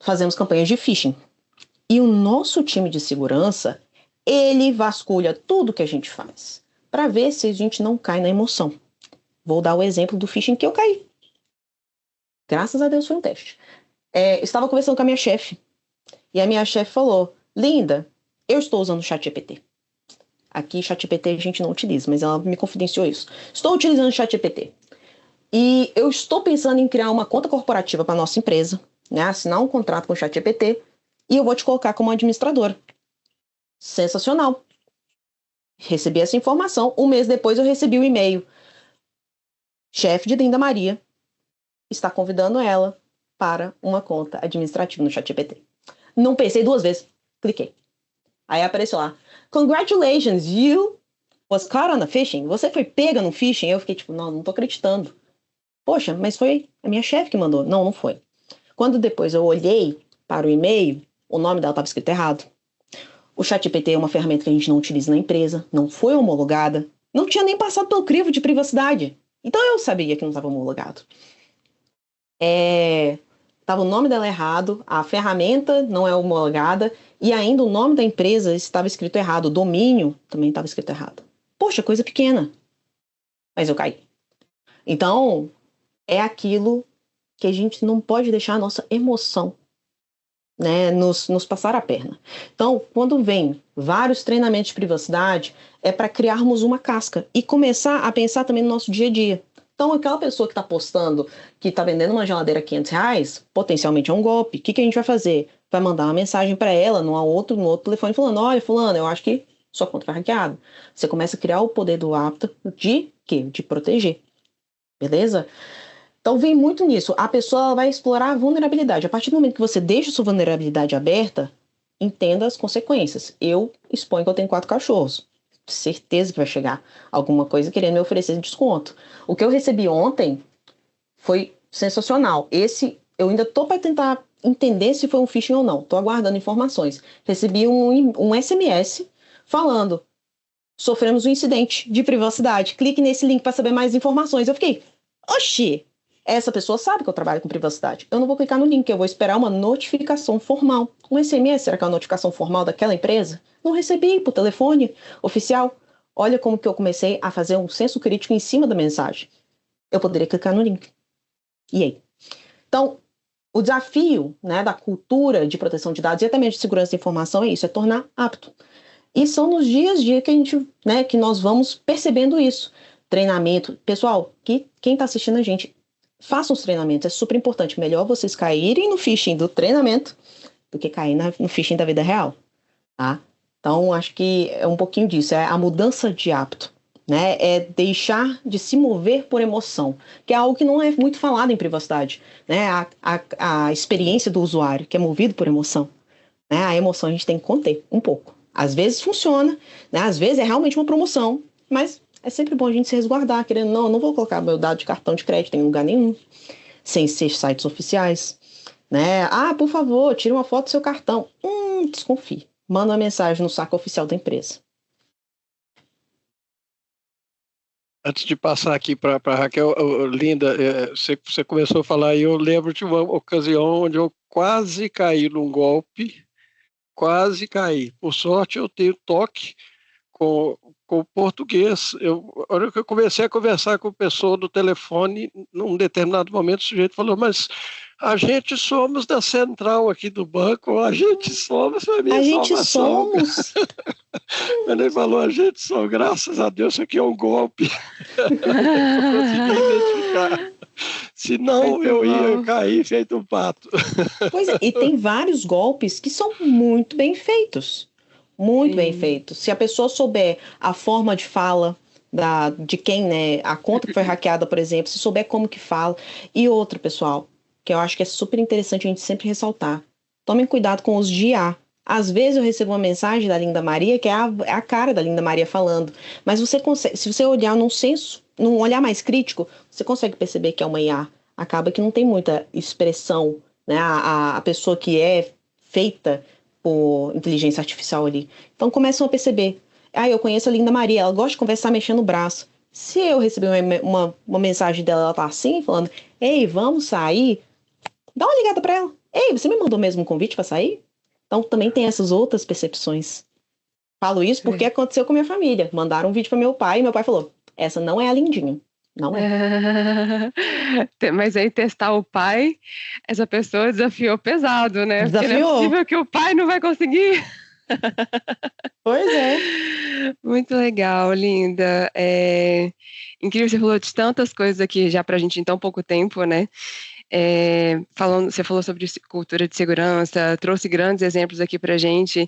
fazemos campanhas de phishing. E o nosso time de segurança, ele vasculha tudo que a gente faz para ver se a gente não cai na emoção. Vou dar o exemplo do phishing que eu caí. Graças a Deus foi um teste. Estava conversando com a minha chefe. E a minha chefe falou, Linda, eu estou usando o ChatGPT. Aqui, ChatGPT a gente não utiliza, mas ela me confidenciou isso. Estou utilizando o ChatGPT. E eu estou pensando em criar uma conta corporativa para a nossa empresa, né, assinar um contrato com o ChatGPT, e eu vou te colocar como administradora. Sensacional. Recebi essa informação. Um mês depois eu recebi o e-mail. Chefe de Linda Maria está convidando ela para uma conta administrativa no ChatGPT. Não pensei 2 vezes. Cliquei. Aí apareceu lá. Congratulations, you was caught on a phishing. Você foi pega no phishing? Eu fiquei tipo, não tô acreditando. Poxa, mas foi a minha chefe que mandou. Não foi. Quando depois eu olhei para o e-mail, o nome dela estava escrito errado. O ChatGPT é uma ferramenta que a gente não utiliza na empresa, não foi homologada, não tinha nem passado pelo crivo de privacidade. Então eu sabia que não estava homologado. Estava o nome dela errado, a ferramenta não é homologada e ainda o nome da empresa estava escrito errado, o domínio também estava escrito errado. Poxa, coisa pequena. Mas eu caí. Então, é aquilo que a gente não pode deixar a nossa emoção, né, nos passar a perna. Então, quando vem vários treinamentos de privacidade, é para criarmos uma casca e começar a pensar também no nosso dia a dia. Então, aquela pessoa que está postando que está vendendo uma geladeira R$500, potencialmente é um golpe. O que a gente vai fazer? Vai mandar uma mensagem para ela no outro telefone falando, olha, fulano, eu acho que sua conta foi hackeada. Você começa a criar o poder do hábito de quê? De proteger. Beleza? Então, vem muito nisso. A pessoa vai explorar a vulnerabilidade. A partir do momento que você deixa sua vulnerabilidade aberta, entenda as consequências. Eu exponho que eu tenho 4 cachorros. Certeza que vai chegar alguma coisa querendo me oferecer desconto. O que eu recebi ontem foi sensacional. Esse, eu ainda tô para tentar entender se foi um phishing ou não. Tô aguardando informações. Recebi um SMS falando, sofremos um incidente de privacidade. Clique nesse link para saber mais informações. Eu fiquei, oxi, essa pessoa sabe que eu trabalho com privacidade. Eu não vou clicar no link, eu vou esperar uma notificação formal. Um SMS, será que é uma notificação formal daquela empresa? Não recebi por telefone oficial. Olha como que eu comecei a fazer um senso crítico em cima da mensagem. Eu poderia clicar no link. E aí? Então, o desafio, né, da cultura de proteção de dados e até mesmo de segurança da informação é isso, é tornar apto. E são nos dias a dia que a gente, né, que nós vamos percebendo isso. Treinamento. Pessoal, quem está assistindo a gente, façam os treinamentos, é super importante. Melhor vocês caírem no phishing do treinamento do que cair no phishing da vida real, tá? Então, acho que é um pouquinho disso, é a mudança de hábito, né? É deixar de se mover por emoção, que é algo que não é muito falado em privacidade, né? A experiência do usuário, que é movido por emoção, né? A emoção a gente tem que conter um pouco. Às vezes funciona, né? Às vezes é realmente uma promoção, mas é sempre bom a gente se resguardar, querendo, não vou colocar meu dado de cartão de crédito em lugar nenhum. sem ser sites oficiais, né? Ah, por favor, tire uma foto do seu cartão. Desconfie. Manda uma mensagem no saque oficial da empresa. Antes de passar aqui para a Raquel, Linda, você começou a falar e eu lembro de uma ocasião onde eu quase caí num golpe, quase caí. Por sorte, eu tenho toque com o português. A hora que eu comecei a conversar com a pessoa do telefone, num determinado momento, o sujeito falou, mas a gente somos da central aqui do banco, a gente somos, para minha salvação. A gente somos. Ele falou, a gente somos, graças a Deus, isso aqui é um golpe. Eu consegui identificar. Senão eu ia cair feito um pato. Pois é, e tem vários golpes que são muito bem feitos. Muito bem feitos. Se a pessoa souber a forma de fala de quem, né, a conta que foi hackeada, por exemplo, se souber como que fala. E outra, pessoal, que eu acho que é super interessante a gente sempre ressaltar. Tomem cuidado com os de IA. Às vezes eu recebo uma mensagem da Linda Maria, que é a cara da Linda Maria falando. Mas você consegue, se você olhar num olhar mais crítico, você consegue perceber que é uma IA. Acaba que não tem muita expressão, né? A pessoa que é feita por inteligência artificial ali. Então começam a perceber. Eu conheço a Linda Maria, ela gosta de conversar mexendo o braço. Se eu receber uma mensagem dela, ela tá assim, falando, ei, vamos sair, dá uma ligada pra ela. Ei, você me mandou mesmo um convite pra sair? Então também tem essas outras percepções. Falo isso porque aconteceu com minha família. Mandaram um vídeo para meu pai e meu pai falou, essa não é a Lindinha. Não é. Mas aí testar o pai, essa pessoa desafiou pesado, né? Desafiou. Porque não é possível que o pai não vai conseguir. Pois é. Muito legal, Linda. Incrível, você falou de tantas coisas aqui já pra gente em tão pouco tempo, né? Você falou sobre cultura de segurança, trouxe grandes exemplos aqui para a gente.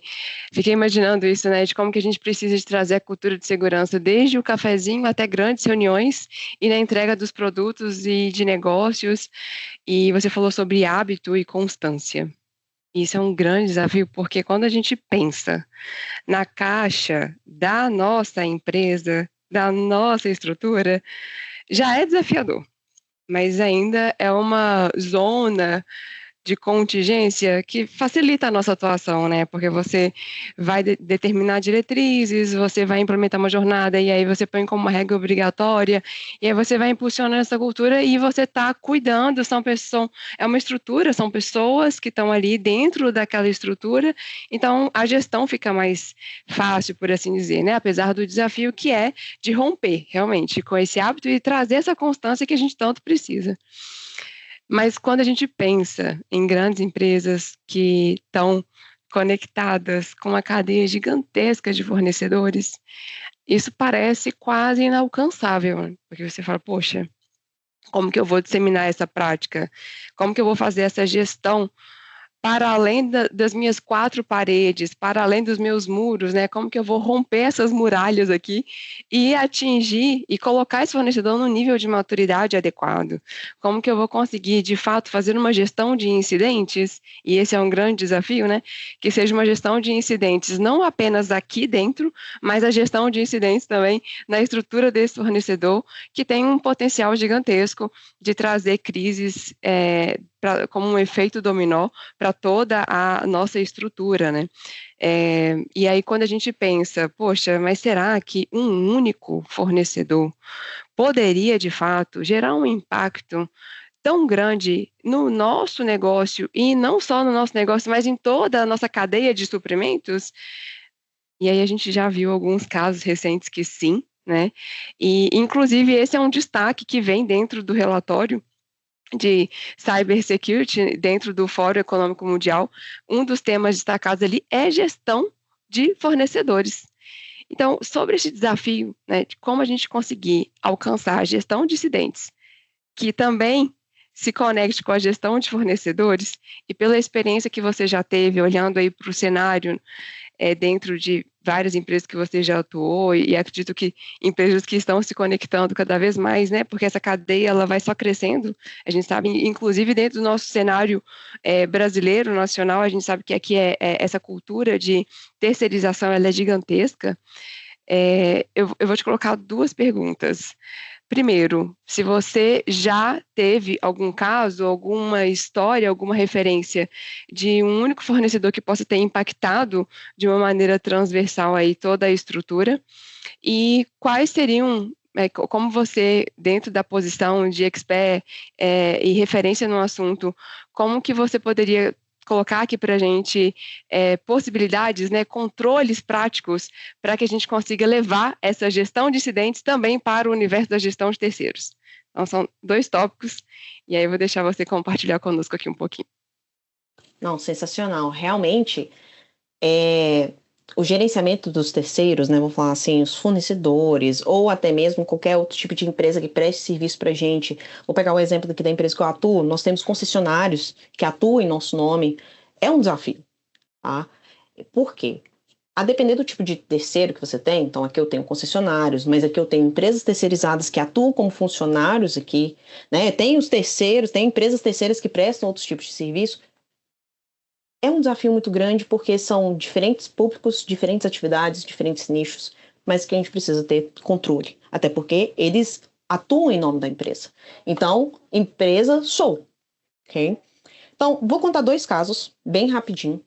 Fiquei imaginando isso, né, de como que a gente precisa de trazer a cultura de segurança desde o cafezinho até grandes reuniões e na entrega dos produtos e de negócios. E você falou sobre hábito e constância. Isso é um grande desafio, porque quando a gente pensa na caixa da nossa empresa, da nossa estrutura, já é desafiador. Mas ainda é uma zona de contingência que facilita a nossa atuação, né? Porque você vai determinar diretrizes, você vai implementar uma jornada e aí você põe como uma regra obrigatória e aí você vai impulsionando essa cultura e você está cuidando, é uma estrutura, são pessoas que estão ali dentro daquela estrutura, então a gestão fica mais fácil, por assim dizer, né? Apesar do desafio que é de romper realmente com esse hábito e trazer essa constância que a gente tanto precisa. Mas quando a gente pensa em grandes empresas que estão conectadas com uma cadeia gigantesca de fornecedores, isso parece quase inalcançável, porque você fala, poxa, como que eu vou disseminar essa prática? Como que eu vou fazer essa gestão para além das minhas 4 paredes, para além dos meus muros, né? Como que eu vou romper essas muralhas aqui e atingir e colocar esse fornecedor no nível de maturidade adequado? Como que eu vou conseguir, de fato, fazer uma gestão de incidentes? E esse é um grande desafio, né? Que seja uma gestão de incidentes não apenas aqui dentro, mas a gestão de incidentes também na estrutura desse fornecedor, que tem um potencial gigantesco de trazer crises como um efeito dominó para toda a nossa estrutura, né? E aí quando a gente pensa, poxa, mas será que um único fornecedor poderia, de fato, gerar um impacto tão grande no nosso negócio, e não só no nosso negócio, mas em toda a nossa cadeia de suprimentos? E aí a gente já viu alguns casos recentes que sim, né? E, inclusive, esse é um destaque que vem dentro do relatório de cybersecurity dentro do Fórum Econômico Mundial. Um dos temas destacados ali é gestão de fornecedores. Então, sobre esse desafio, né, de como a gente conseguir alcançar a gestão de incidentes, que também se conecte com a gestão de fornecedores, e pela experiência que você já teve, olhando aí para o cenário dentro de várias empresas que você já atuou, e acredito que empresas que estão se conectando cada vez mais, né, porque essa cadeia ela vai só crescendo. A gente sabe, inclusive dentro do nosso cenário brasileiro, nacional, a gente sabe que aqui essa cultura de terceirização ela é gigantesca. Eu vou te colocar 2 perguntas. primeiro, se você já teve algum caso, alguma história, alguma referência de um único fornecedor que possa ter impactado de uma maneira transversal aí toda a estrutura, e quais seriam, como você, dentro da posição de expert e referência no assunto, como que você poderia colocar aqui para a gente possibilidades, né, controles práticos para que a gente consiga levar essa gestão de incidentes também para o universo da gestão de terceiros. Então, são 2 tópicos, e aí eu vou deixar você compartilhar conosco aqui um pouquinho. Não, sensacional. Realmente, o gerenciamento dos terceiros, né, vou falar assim, os fornecedores, ou até mesmo qualquer outro tipo de empresa que preste serviço para a gente. Vou pegar o exemplo aqui da empresa que eu atuo, nós temos concessionários que atuam em nosso nome. É um desafio, tá? Por quê? A depender do tipo de terceiro que você tem, então aqui eu tenho concessionários, mas aqui eu tenho empresas terceirizadas que atuam como funcionários aqui, né? Tem os terceiros, tem empresas terceiras que prestam outros tipos de serviço. É um desafio muito grande porque são diferentes públicos, diferentes atividades, diferentes nichos, mas que a gente precisa ter controle, até porque eles atuam em nome da empresa. Então, empresa sou, ok? Então, vou contar 2 casos, bem rapidinho.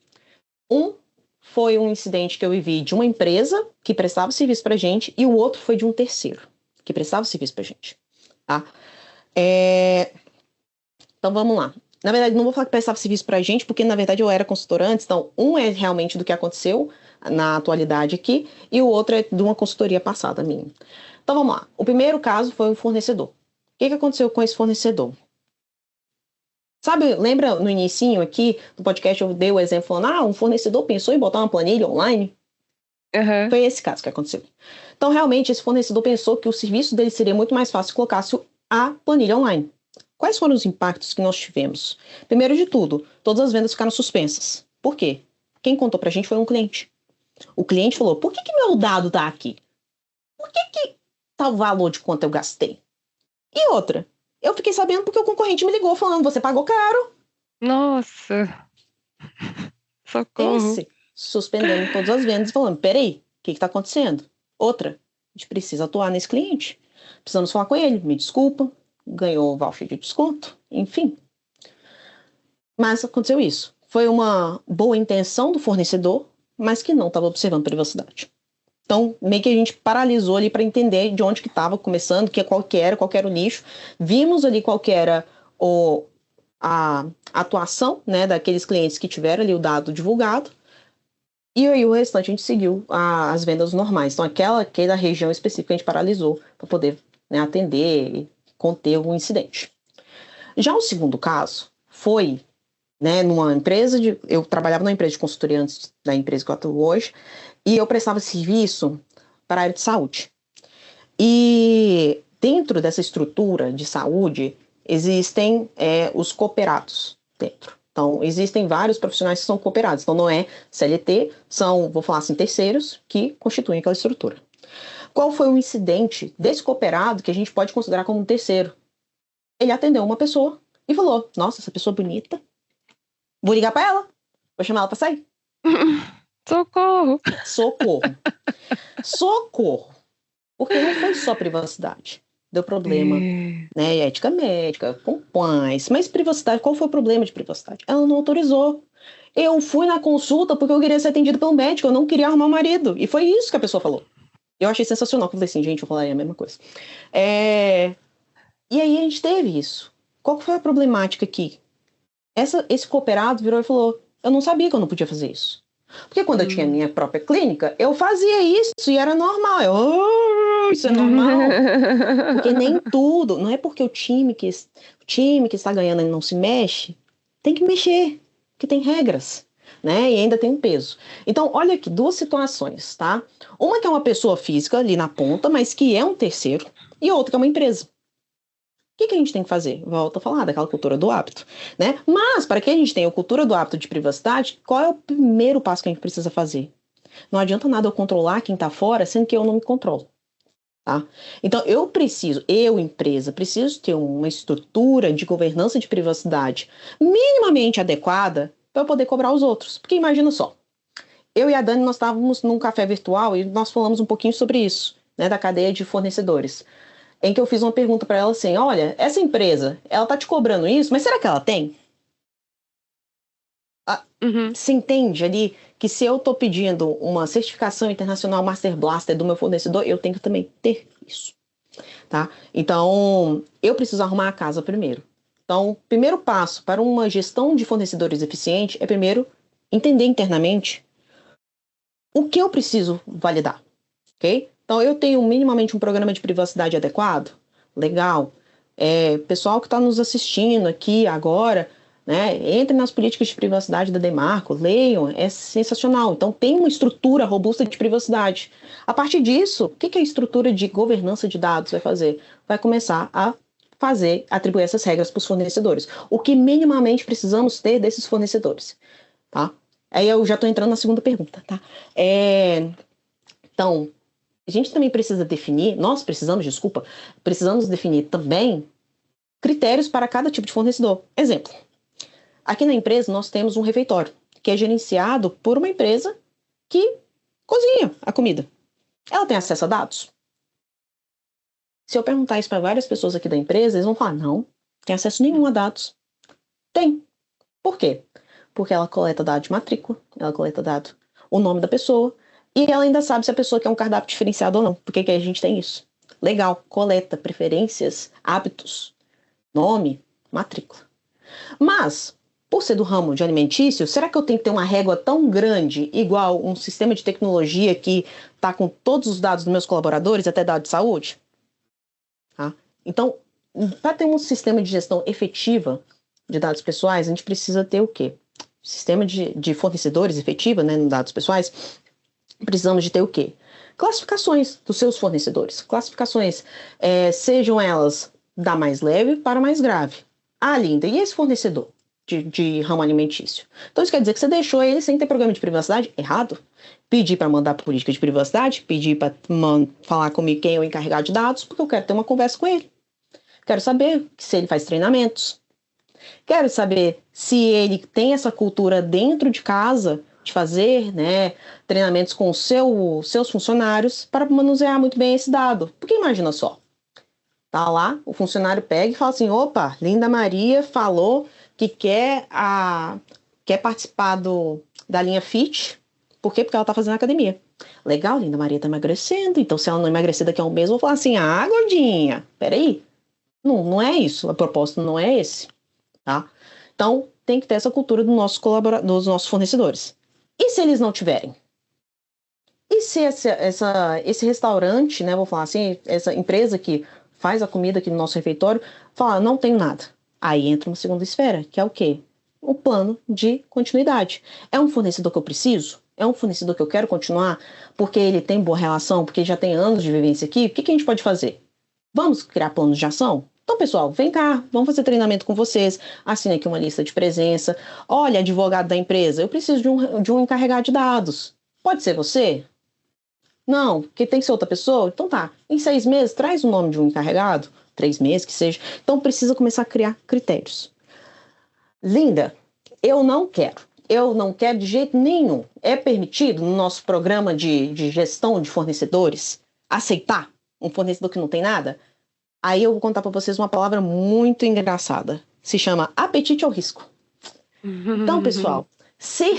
Um foi um incidente que eu vivi de uma empresa que prestava serviço para a gente e o outro foi de um terceiro que prestava serviço para a gente, tá? Então, vamos lá. Na verdade, não vou falar que prestava serviço para a gente, porque, na verdade, eu era consultora antes. Então, um é realmente do que aconteceu na atualidade aqui, e o outro é de uma consultoria passada minha. Então, vamos lá. O primeiro caso foi um fornecedor. O que aconteceu com esse fornecedor? Sabe, lembra no inicinho aqui do podcast eu dei o exemplo falando, um fornecedor pensou em botar uma planilha online? Uhum. Foi esse caso que aconteceu. Então, realmente, esse fornecedor pensou que o serviço dele seria muito mais fácil se colocasse a planilha online. Quais foram os impactos que nós tivemos? Primeiro de tudo, todas as vendas ficaram suspensas. Por quê? Quem contou pra gente foi um cliente. O cliente falou, por que meu dado tá aqui? Por que tá o valor de quanto eu gastei? E outra, eu fiquei sabendo porque o concorrente me ligou falando, você pagou caro. Nossa! Socorro! Suspendendo todas as vendas e falando, peraí, o que tá acontecendo? Outra, a gente precisa atuar nesse cliente. Precisamos falar com ele, me desculpa. Ganhou o voucher de desconto, enfim. Mas aconteceu isso. Foi uma boa intenção do fornecedor, mas que não estava observando privacidade. Então, meio que a gente paralisou ali para entender de onde que estava começando, qual era o nicho. Vimos ali qual que era a atuação, né, daqueles clientes que tiveram ali o dado divulgado. E aí o restante a gente seguiu as vendas normais. Então, aquela região específica a gente paralisou para poder, né, atender conter um incidente. Já o segundo caso foi, né, numa empresa eu trabalhava numa empresa de consultoria antes da empresa que eu atuo hoje, e eu prestava serviço para a área de saúde. E dentro dessa estrutura de saúde existem os cooperados dentro. Então, existem vários profissionais que são cooperados. Então, não é CLT, são, vou falar assim, terceiros que constituem aquela estrutura. Qual foi o incidente desse cooperado que a gente pode considerar como um terceiro? Ele atendeu uma pessoa e falou, nossa, essa pessoa é bonita, vou ligar para ela, vou chamar ela para sair. Socorro! Socorro! Porque não foi só privacidade. Deu problema, né? Ética médica, compliance, mas privacidade, qual foi o problema de privacidade? Ela não autorizou. Eu fui na consulta porque eu queria ser atendido pelo médico, eu não queria arrumar o marido. E foi isso que a pessoa falou. Eu achei sensacional, porque eu falei assim, gente, eu falaria a mesma coisa. E aí a gente teve isso. Qual foi a problemática aqui? Esse cooperado virou e falou, eu não sabia que eu não podia fazer isso. Porque quando eu tinha a minha própria clínica, eu fazia isso e era normal. Isso é normal. Porque nem tudo, não é porque o time que está ganhando não se mexe, tem que mexer, porque tem regras. Né? E ainda tem um peso. Então, olha aqui, 2 situações, tá? Uma que é uma pessoa física ali na ponta, mas que é um terceiro, e outra que é uma empresa. O que a gente tem que fazer? Volto a falar daquela cultura do hábito, né? Mas, para que a gente tenha a cultura do hábito de privacidade, qual é o primeiro passo que a gente precisa fazer? Não adianta nada eu controlar quem está fora, sendo que eu não me controlo. Tá? Então, empresa, preciso ter uma estrutura de governança de privacidade minimamente adequada para eu poder cobrar os outros. Porque imagina só, eu e a Dani, nós estávamos num café virtual e nós falamos um pouquinho sobre isso, né, da cadeia de fornecedores. em que eu fiz uma pergunta para ela assim, olha, essa empresa, ela está te cobrando isso, mas será que ela tem? Você entende ali que se eu estou pedindo uma certificação internacional Master Blaster do meu fornecedor, eu tenho que também ter isso, tá? Então, eu preciso arrumar a casa primeiro. Então, o primeiro passo para uma gestão de fornecedores eficiente é primeiro entender internamente o que eu preciso validar, ok? Então, eu tenho minimamente um programa de privacidade adequado? Legal. Pessoal que está nos assistindo aqui agora, né, entre nas políticas de privacidade da Demarco, leiam, é sensacional. Então, tem uma estrutura robusta de privacidade. A partir disso, o que a estrutura de governança de dados vai fazer? Vai começar a atribuir essas regras para os fornecedores. O que minimamente precisamos ter desses fornecedores, tá? Aí eu já estou entrando na segunda pergunta, tá? Então, a gente também precisa definir, precisamos definir também critérios para cada tipo de fornecedor. Exemplo, aqui na empresa nós temos um refeitório, que é gerenciado por uma empresa que cozinha a comida. Ela tem acesso a dados? Se eu perguntar isso para várias pessoas aqui da empresa, eles vão falar, não, tem acesso nenhum a dados. Tem. Por quê? Porque ela coleta dado de matrícula, ela coleta dado o nome da pessoa, e ela ainda sabe se a pessoa quer um cardápio diferenciado ou não. Por que a gente tem isso? Legal, coleta preferências, hábitos, nome, matrícula. Mas, por ser do ramo de alimentício, será que eu tenho que ter uma régua tão grande, igual um sistema de tecnologia que está com todos os dados dos meus colaboradores, até dados de saúde? Tá? Então, para ter um sistema de gestão efetiva de dados pessoais, a gente precisa ter o quê? Sistema de fornecedores efetiva, né, em dados pessoais, precisamos de ter o quê? Classificações dos seus fornecedores. Classificações, sejam elas da mais leve para mais grave. Ah, Linda, e esse fornecedor de ramo alimentício? Então isso quer dizer que você deixou ele sem ter programa de privacidade? Errado. Pedir para mandar política de privacidade, pedir para falar comigo quem é o encarregado de dados, porque eu quero ter uma conversa com ele. Quero saber se ele faz treinamentos. Quero saber se ele tem essa cultura dentro de casa de fazer, né, treinamentos com seus funcionários para manusear muito bem esse dado. Porque imagina só, tá lá, o funcionário pega e fala assim, opa, Linda Maria falou que quer participar da linha Fit. Por quê? Porque ela tá fazendo academia. Legal, Linda Maria tá emagrecendo, então se ela não emagrecer daqui a um mês, eu vou falar assim, gordinha, peraí. Não é isso, a proposta não é esse, tá? Então, tem que ter essa cultura dos nossos fornecedores. E se eles não tiverem? E se esse restaurante, né, vou falar assim, essa empresa que faz a comida aqui no nosso refeitório, fala, não tenho nada. Aí entra uma segunda esfera, que é o quê? O plano de continuidade. É um fornecedor que eu preciso? É um fornecedor que eu quero continuar porque ele tem boa relação, porque já tem anos de vivência aqui? O que a gente pode fazer? Vamos criar planos de ação? Então, pessoal, vem cá, vamos fazer treinamento com vocês, assine aqui uma lista de presença. Olha, advogado da empresa, eu preciso de um encarregado de dados. Pode ser você? Não, porque tem que ser outra pessoa? Então tá, em 6 meses, traz o nome de um encarregado, 3 meses que seja. Então precisa começar a criar critérios. Linda, eu não quero de jeito nenhum. É permitido no nosso programa de gestão de fornecedores aceitar um fornecedor que não tem nada? Aí eu vou contar para vocês uma palavra muito engraçada. Se chama apetite ao risco. Então, pessoal, se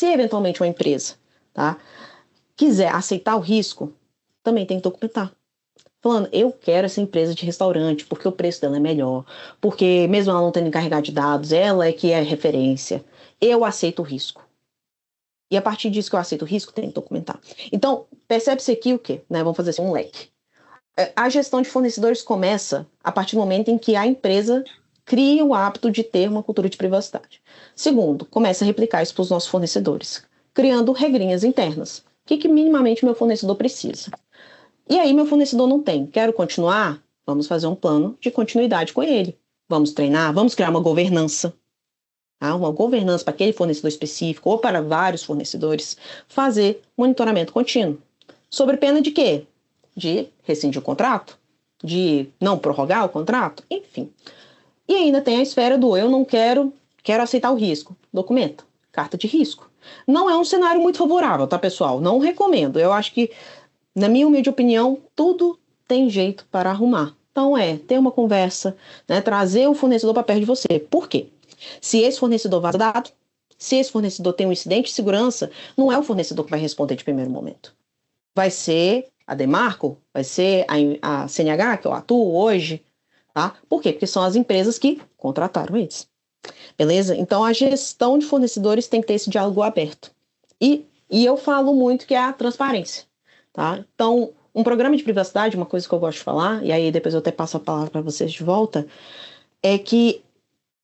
eventualmente uma empresa, tá, quiser aceitar o risco, também tem que documentar. Falando, eu quero essa empresa de restaurante porque o preço dela é melhor, porque mesmo ela não tendo encarregado de dados, ela é que é referência. Eu aceito o risco. E a partir disso que eu aceito o risco, tem que documentar. Então, percebe-se aqui o quê? Né? Vamos fazer assim, um leque. A gestão de fornecedores começa a partir do momento em que a empresa cria o hábito de ter uma cultura de privacidade. Segundo, começa a replicar isso para os nossos fornecedores, criando regrinhas internas. O que minimamente meu fornecedor precisa? E aí meu fornecedor não tem. Quero continuar? Vamos fazer um plano de continuidade com ele. Vamos treinar, vamos criar uma governança. Tá? Uma governança para aquele fornecedor específico ou para vários fornecedores. Fazer monitoramento contínuo. Sobre pena de quê? De rescindir o contrato, de não prorrogar o contrato, enfim. E ainda tem a esfera do eu não quero aceitar o risco. Documento, carta de risco. Não é um cenário muito favorável, tá, pessoal? Não recomendo. Eu acho que, na minha humilde opinião, tudo tem jeito para arrumar. Então, ter uma conversa, né, trazer o fornecedor para perto de você. Por quê? Se esse fornecedor vaza dado, se esse fornecedor tem um incidente de segurança, não é o fornecedor que vai responder de primeiro momento. Vai ser a Demarco, vai ser a CNH, que eu atuo hoje, tá? Por quê? Porque são as empresas que contrataram eles. Beleza? Então, a gestão de fornecedores tem que ter esse diálogo aberto. E eu falo muito que é a transparência, tá? Então, um programa de privacidade, uma coisa que eu gosto de falar, e aí depois eu até passo a palavra para vocês de volta, é que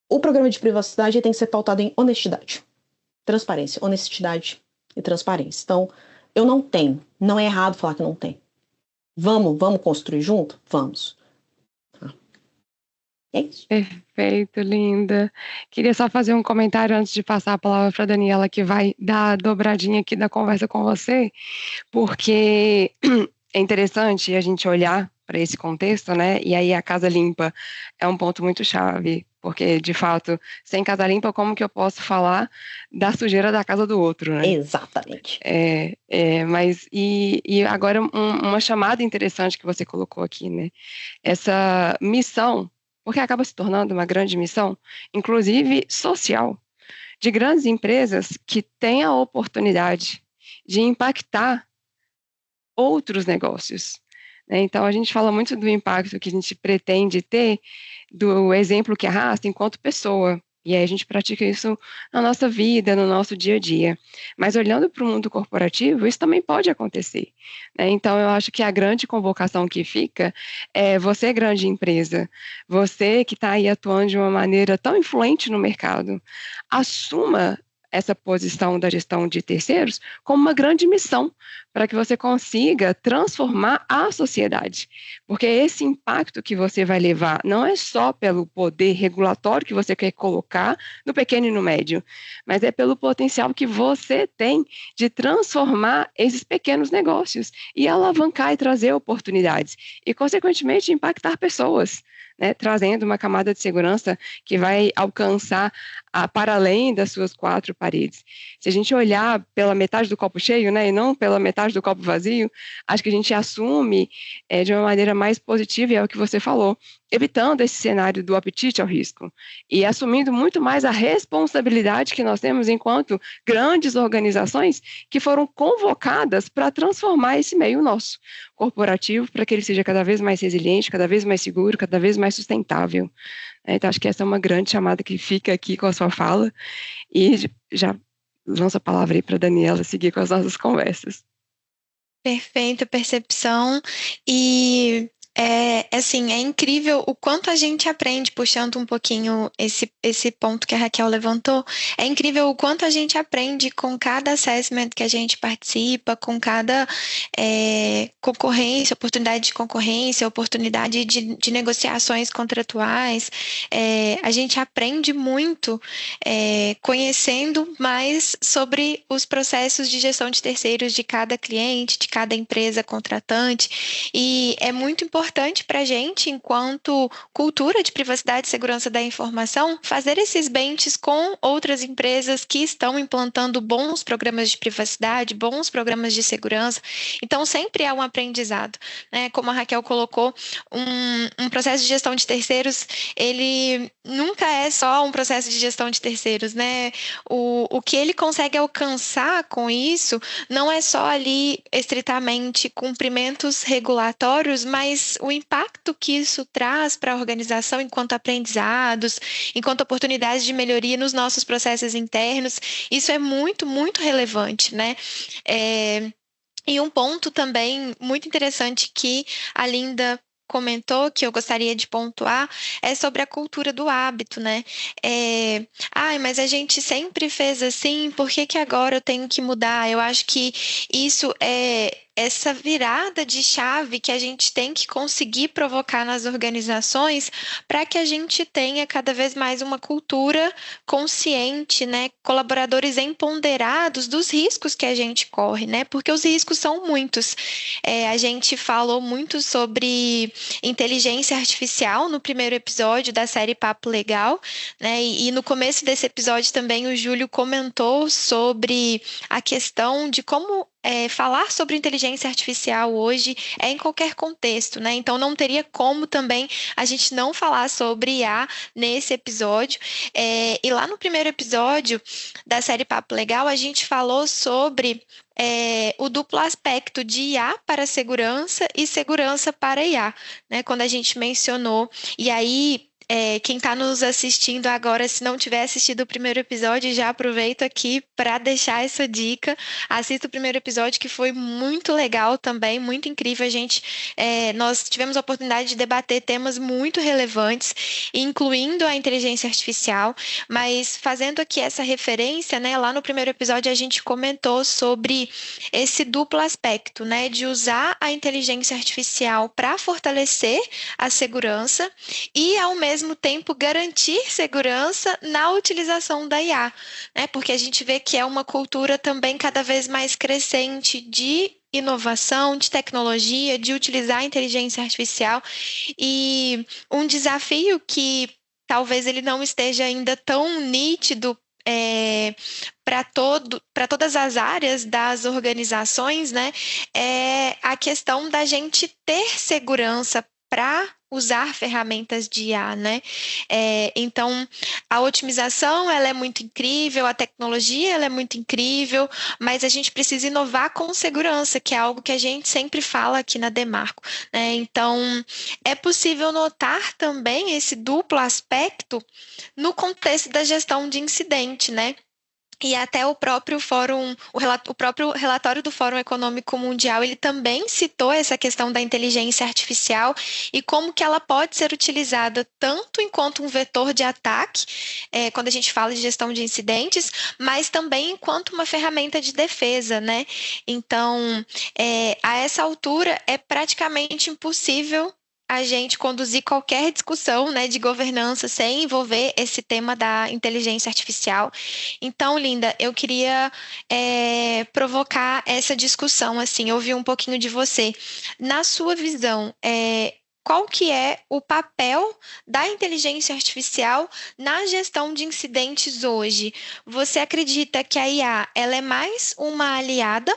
o programa de privacidade tem que ser pautado em honestidade, transparência, honestidade e transparência. Então, eu não é errado falar que não tem. Vamos construir junto? Vamos. É isso. Perfeito, linda. Queria só fazer um comentário antes de passar a palavra para a Daniela, que vai dar a dobradinha aqui da conversa com você, porque é interessante a gente olhar para esse contexto, né? E aí a casa limpa é um ponto muito chave, porque, de fato, sem casa limpa, como que eu posso falar da sujeira da casa do outro, né? Exatamente. Mas agora uma chamada interessante que você colocou aqui, né? Essa missão, porque acaba se tornando uma grande missão, inclusive social, de grandes empresas que têm a oportunidade de impactar outros negócios, né? Então, a gente fala muito do impacto que a gente pretende ter, do exemplo que arrasta enquanto pessoa, e aí a gente pratica isso na nossa vida, no nosso dia a dia. Mas olhando para o mundo corporativo, isso também pode acontecer, né? Então, eu acho que a grande convocação que fica é você, grande empresa, você que está aí atuando de uma maneira tão influente no mercado, assuma essa posição da gestão de terceiros como uma grande missão para que você consiga transformar a sociedade. Porque esse impacto que você vai levar não é só pelo poder regulatório que você quer colocar no pequeno e no médio, mas é pelo potencial que você tem de transformar esses pequenos negócios e alavancar e trazer oportunidades e, consequentemente, impactar pessoas, né, trazendo uma camada de segurança que vai alcançar para além das suas quatro paredes. Se a gente olhar pela metade do copo cheio, né, e não pela metade do copo vazio, acho que a gente assume de uma maneira mais positiva, e é o que você falou, evitando esse cenário do apetite ao risco e assumindo muito mais a responsabilidade que nós temos enquanto grandes organizações que foram convocadas para transformar esse meio nosso corporativo para que ele seja cada vez mais resiliente, cada vez mais seguro, cada vez mais sustentável. Então, acho que essa é uma grande chamada que fica aqui com a sua fala, e já lanço a palavra aí para a Daniela seguir com as nossas conversas. Perfeita percepção, e é incrível o quanto a gente aprende, puxando um pouquinho esse ponto que a Raquel levantou, é incrível o quanto a gente aprende com cada assessment que a gente participa, com cada concorrência, oportunidade de concorrência, oportunidade de negociações contratuais. A gente aprende muito conhecendo mais sobre os processos de gestão de terceiros de cada cliente, de cada empresa contratante, e é muito importante para a gente, enquanto cultura de privacidade e segurança da informação, fazer esses benches com outras empresas que estão implantando bons programas de privacidade, bons programas de segurança. Então, sempre é um aprendizado, né? Como a Raquel colocou, um processo de gestão de terceiros, ele nunca é só um processo de gestão de terceiros, né? O que ele consegue alcançar com isso não é só ali estritamente cumprimentos regulatórios, mas o impacto que isso traz para a organização enquanto aprendizados, enquanto oportunidades de melhoria nos nossos processos internos, isso é muito, muito relevante, né? E um ponto também muito interessante que a Linda comentou, que eu gostaria de pontuar, é sobre a cultura do hábito, né? Mas a gente sempre fez assim, por que agora eu tenho que mudar? Eu acho que isso é essa virada de chave que a gente tem que conseguir provocar nas organizações para que a gente tenha cada vez mais uma cultura consciente, né? Colaboradores empoderados dos riscos que a gente corre, né? Porque os riscos são muitos. A gente falou muito sobre inteligência artificial no primeiro episódio da série Papo Legal, né? E no começo desse episódio também o Júlio comentou sobre a questão de como falar sobre inteligência artificial hoje é em qualquer contexto, né? Então não teria como também a gente não falar sobre IA nesse episódio. E lá no primeiro episódio da série Papo Legal, a gente falou sobre o duplo aspecto de IA para segurança e segurança para IA, né? Quando a gente mencionou, e aí quem está nos assistindo agora, se não tiver assistido o primeiro episódio, já aproveito aqui para deixar essa dica. Assista o primeiro episódio, que foi muito legal também, muito incrível. Nós tivemos a oportunidade de debater temas muito relevantes, incluindo a inteligência artificial, mas fazendo aqui essa referência, né, lá no primeiro episódio a gente comentou sobre esse duplo aspecto, né, de usar a inteligência artificial para fortalecer a segurança e, ao mesmo tempo, garantir segurança na utilização da IA, né? Porque a gente vê que é uma cultura também cada vez mais crescente de inovação, de tecnologia, de utilizar a inteligência artificial, e um desafio que talvez ele não esteja ainda tão nítido para todas as áreas das organizações, né? É a questão da gente ter segurança para usar ferramentas de IA, né? Então, a otimização, ela é muito incrível, a tecnologia, ela é muito incrível, mas a gente precisa inovar com segurança, que é algo que a gente sempre fala aqui na Demarco, né? Então, é possível notar também esse duplo aspecto no contexto da gestão de incidente, né? E até o próprio próprio relatório do Fórum Econômico Mundial, ele também citou essa questão da inteligência artificial e como que ela pode ser utilizada tanto enquanto um vetor de ataque, quando a gente fala de gestão de incidentes, mas também enquanto uma ferramenta de defesa, né? Então, a essa altura, é praticamente impossível a gente conduzir qualquer discussão, né, de governança sem envolver esse tema da inteligência artificial. Então, Linda, eu queria provocar essa discussão, assim, ouvir um pouquinho de você. Na sua visão, qual que é o papel da inteligência artificial na gestão de incidentes hoje? Você acredita que a IA ela é mais uma aliada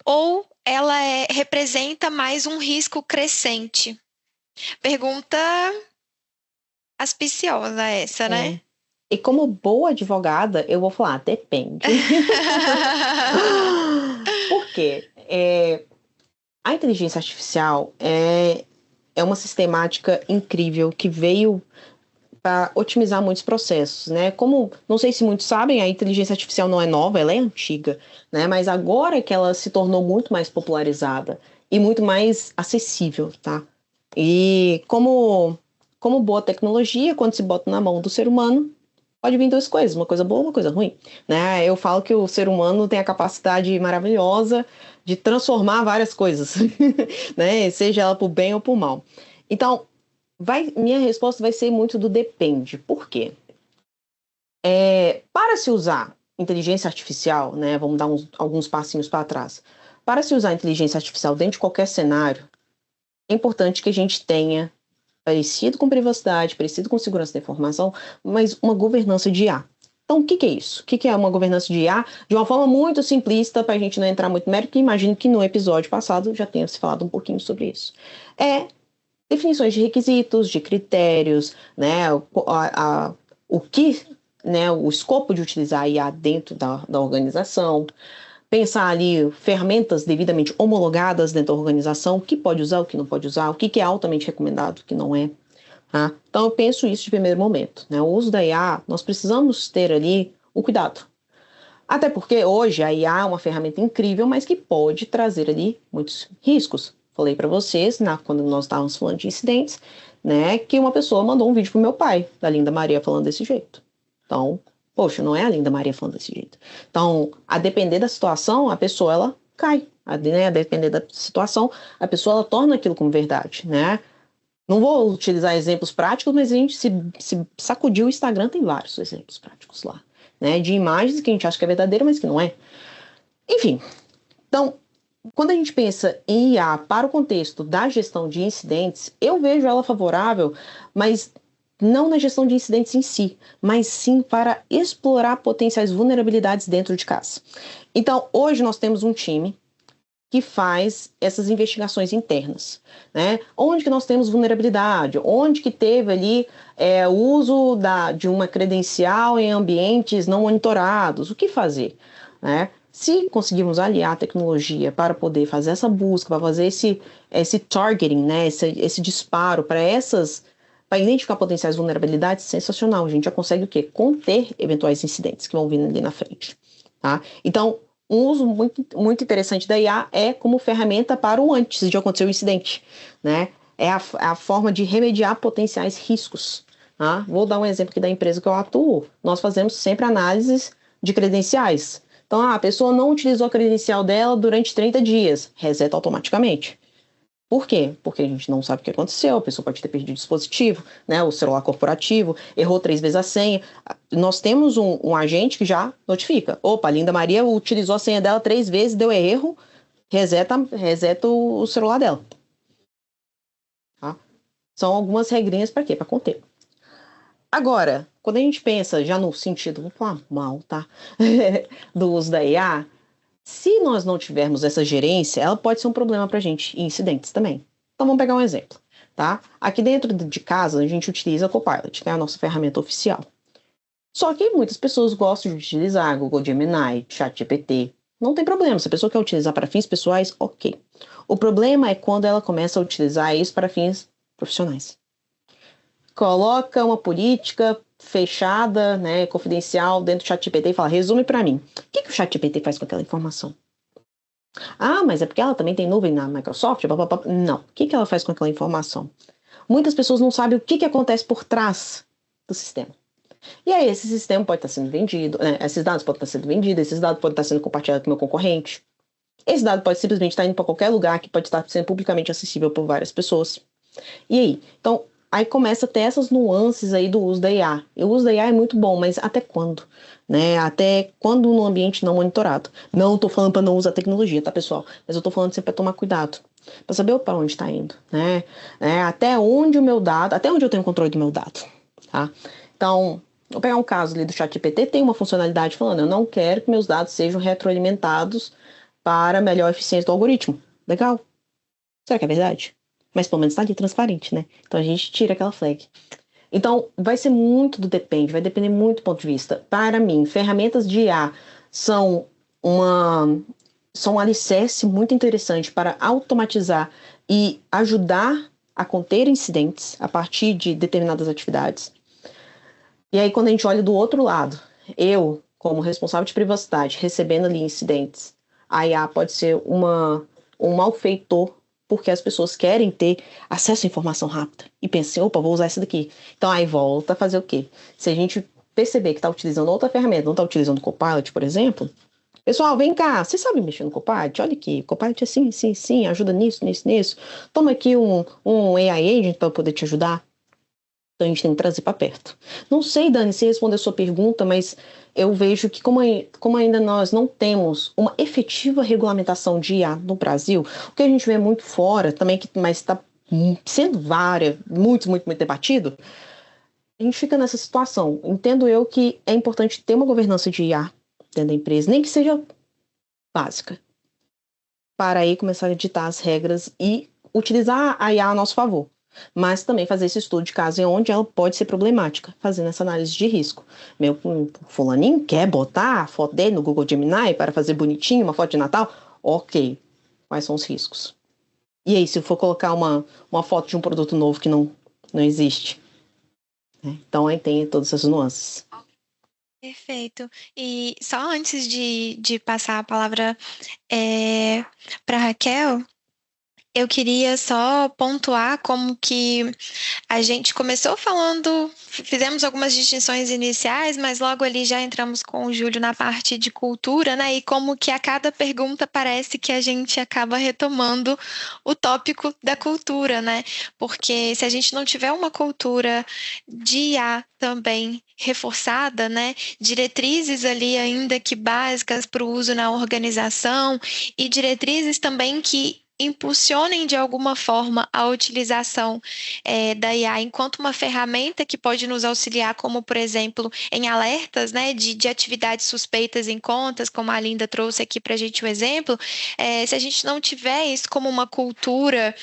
ou ela representa mais um risco crescente? Pergunta aspiciosa essa, né? E como boa advogada, eu vou falar, depende. Por quê? A inteligência artificial é uma sistemática incrível que veio para otimizar muitos processos, né? Como, não sei se muitos sabem, a inteligência artificial não é nova, ela é antiga, né? Mas agora é que ela se tornou muito mais popularizada e muito mais acessível, tá? E como boa tecnologia, quando se bota na mão do ser humano, pode vir duas coisas, uma coisa boa e uma coisa ruim, né? Eu falo que o ser humano tem a capacidade maravilhosa de transformar várias coisas, né? Seja ela por bem ou por mal. Então, minha resposta vai ser muito do depende. Por quê? Para se usar inteligência artificial, né? Vamos dar alguns passinhos para trás. Para se usar inteligência artificial dentro de qualquer cenário, é importante que a gente tenha, parecido com privacidade, parecido com segurança da informação, mas uma governança de IA. Então, o que é isso? O que é uma governança de IA? De uma forma muito simplista, para a gente não entrar muito no mérito, que imagino que no episódio passado já tenha se falado um pouquinho sobre isso. Definições de requisitos, de critérios, né? O escopo de utilizar a IA dentro da organização. Pensar ali ferramentas devidamente homologadas dentro da organização, o que pode usar, o que não pode usar, o que é altamente recomendado, o que não é. Tá? Então, eu penso isso de primeiro momento, né? O uso da IA, nós precisamos ter ali o cuidado. Até porque hoje a IA é uma ferramenta incrível, mas que pode trazer ali muitos riscos. Falei para vocês, quando nós estávamos falando de incidentes, né, que uma pessoa mandou um vídeo pro meu pai, da Linda Maria, falando desse jeito. Então, poxa, não é a Linda Maria falando desse jeito. Então, a depender da situação, a pessoa, ela cai. A depender da situação, a pessoa, ela torna aquilo como verdade, né? Não vou utilizar exemplos práticos, mas a gente se sacudir o Instagram, tem vários exemplos práticos lá, né? De imagens que a gente acha que é verdadeira, mas que não é. Enfim, então, quando a gente pensa em IA para o contexto da gestão de incidentes, eu vejo ela favorável, mas não na gestão de incidentes em si, mas sim para explorar potenciais vulnerabilidades dentro de casa. Então, hoje nós temos um time que faz essas investigações internas, né? Onde que nós temos vulnerabilidade, onde que teve ali o uso de uma credencial em ambientes não monitorados, o que fazer, né? Se conseguirmos aliar a tecnologia para poder fazer essa busca, para fazer esse targeting, né? Esse disparo para identificar potenciais vulnerabilidades, sensacional. A gente já consegue o quê? Conter eventuais incidentes que vão vir ali na frente, tá? Então, um uso muito, muito interessante da IA é como ferramenta para o antes de acontecer o incidente, né? É a forma de remediar potenciais riscos. Tá? Vou dar um exemplo aqui da empresa que eu atuo. Nós fazemos sempre análises de credenciais. Então, a pessoa não utilizou a credencial dela durante 30 dias, reseta automaticamente. Por quê? Porque a gente não sabe o que aconteceu, a pessoa pode ter perdido o dispositivo, né, o celular corporativo, errou 3 vezes a senha. Nós temos um agente que já notifica. Opa, a Linda Maria utilizou a senha dela 3 vezes, deu erro, reseta o celular dela. Tá? São algumas regrinhas para quê? Para conter. Agora, quando a gente pensa já no sentido, vou falar mal, tá? do uso da IA, se nós não tivermos essa gerência, ela pode ser um problema para a gente em incidentes também. Então vamos pegar um exemplo, tá? Aqui dentro de casa a gente utiliza a Copilot, que é a nossa ferramenta oficial. Só que muitas pessoas gostam de utilizar Google Gemini, ChatGPT. Não tem problema, se a pessoa quer utilizar para fins pessoais, ok. O problema é quando ela começa a utilizar isso para fins profissionais. Coloca uma política fechada, né, confidencial dentro do ChatGPT e fala, resume para mim. O que o ChatGPT faz com aquela informação? Ah, mas é porque ela também tem nuvem na Microsoft? Blá, blá, blá. Não. O que ela faz com aquela informação? Muitas pessoas não sabem o que acontece por trás do sistema. E aí esse sistema pode estar sendo vendido, né, esses dados podem estar sendo vendidos, esses dados podem estar sendo compartilhados com o meu concorrente. Esse dado pode simplesmente estar indo para qualquer lugar que pode estar sendo publicamente acessível por várias pessoas. E aí? Então, aí começa a ter essas nuances aí do uso da IA. E o uso da IA é muito bom, mas até quando? Né? Até quando no ambiente não monitorado? Não estou falando para não usar tecnologia, tá, pessoal? Mas eu estou falando sempre para tomar cuidado. Para saber para onde está indo, né? Até onde o meu dado, até onde eu tenho controle do meu dado, tá? Então, vou pegar um caso ali do ChatGPT, tem uma funcionalidade falando, eu não quero que meus dados sejam retroalimentados para melhor eficiência do algoritmo. Legal. Será que é verdade? Mas pelo menos está ali transparente, né? Então a gente tira aquela flag. Então vai ser muito do depende, vai depender muito do ponto de vista. Para mim, ferramentas de IA são um alicerce muito interessante para automatizar e ajudar a conter incidentes a partir de determinadas atividades. E aí quando a gente olha do outro lado, eu, como responsável de privacidade, recebendo ali incidentes, a IA pode ser um malfeitor porque as pessoas querem ter acesso à informação rápida e pensam, opa, vou usar essa daqui. Então aí volta a fazer o quê? Se a gente perceber que está utilizando outra ferramenta, não está utilizando o Copilot, por exemplo, pessoal, vem cá, você sabe mexer no Copilot? Olha aqui, o Copilot é sim, ajuda nisso. Toma aqui um AI Agent para poder te ajudar. Então a gente tem que trazer para perto. Não sei, Dani, se responder a sua pergunta, mas eu vejo que como ainda nós não temos uma efetiva regulamentação de IA no Brasil, o que a gente vê muito fora também, mas está sendo muito debatido, a gente fica nessa situação. Entendo eu que é importante ter uma governança de IA dentro da empresa, nem que seja básica, para aí começar a ditar as regras e utilizar a IA a nosso favor. Mas também fazer esse estudo de caso onde ela pode ser problemática, fazendo essa análise de risco. Meu fulaninho quer botar a foto dele no Google Gemini para fazer bonitinho, uma foto de Natal? Ok, quais são os riscos? E aí, se eu for colocar uma foto de um produto novo que não existe? Então, aí tem todas essas nuances. Perfeito. E só antes de passar a palavra para Raquel, eu queria só pontuar como que a gente começou falando, fizemos algumas distinções iniciais, mas logo ali já entramos com o Júlio na parte de cultura, né? E como que a cada pergunta parece que a gente acaba retomando o tópico da cultura, né? Porque se a gente não tiver uma cultura de IA também reforçada, né? Diretrizes ali ainda que básicas para o uso na organização e diretrizes também que impulsionem de alguma forma a utilização da IA enquanto uma ferramenta que pode nos auxiliar, como, por exemplo, em alertas, né, de atividades suspeitas em contas, como a Linda trouxe aqui para a gente o exemplo. Se a gente não tiver isso como uma cultura,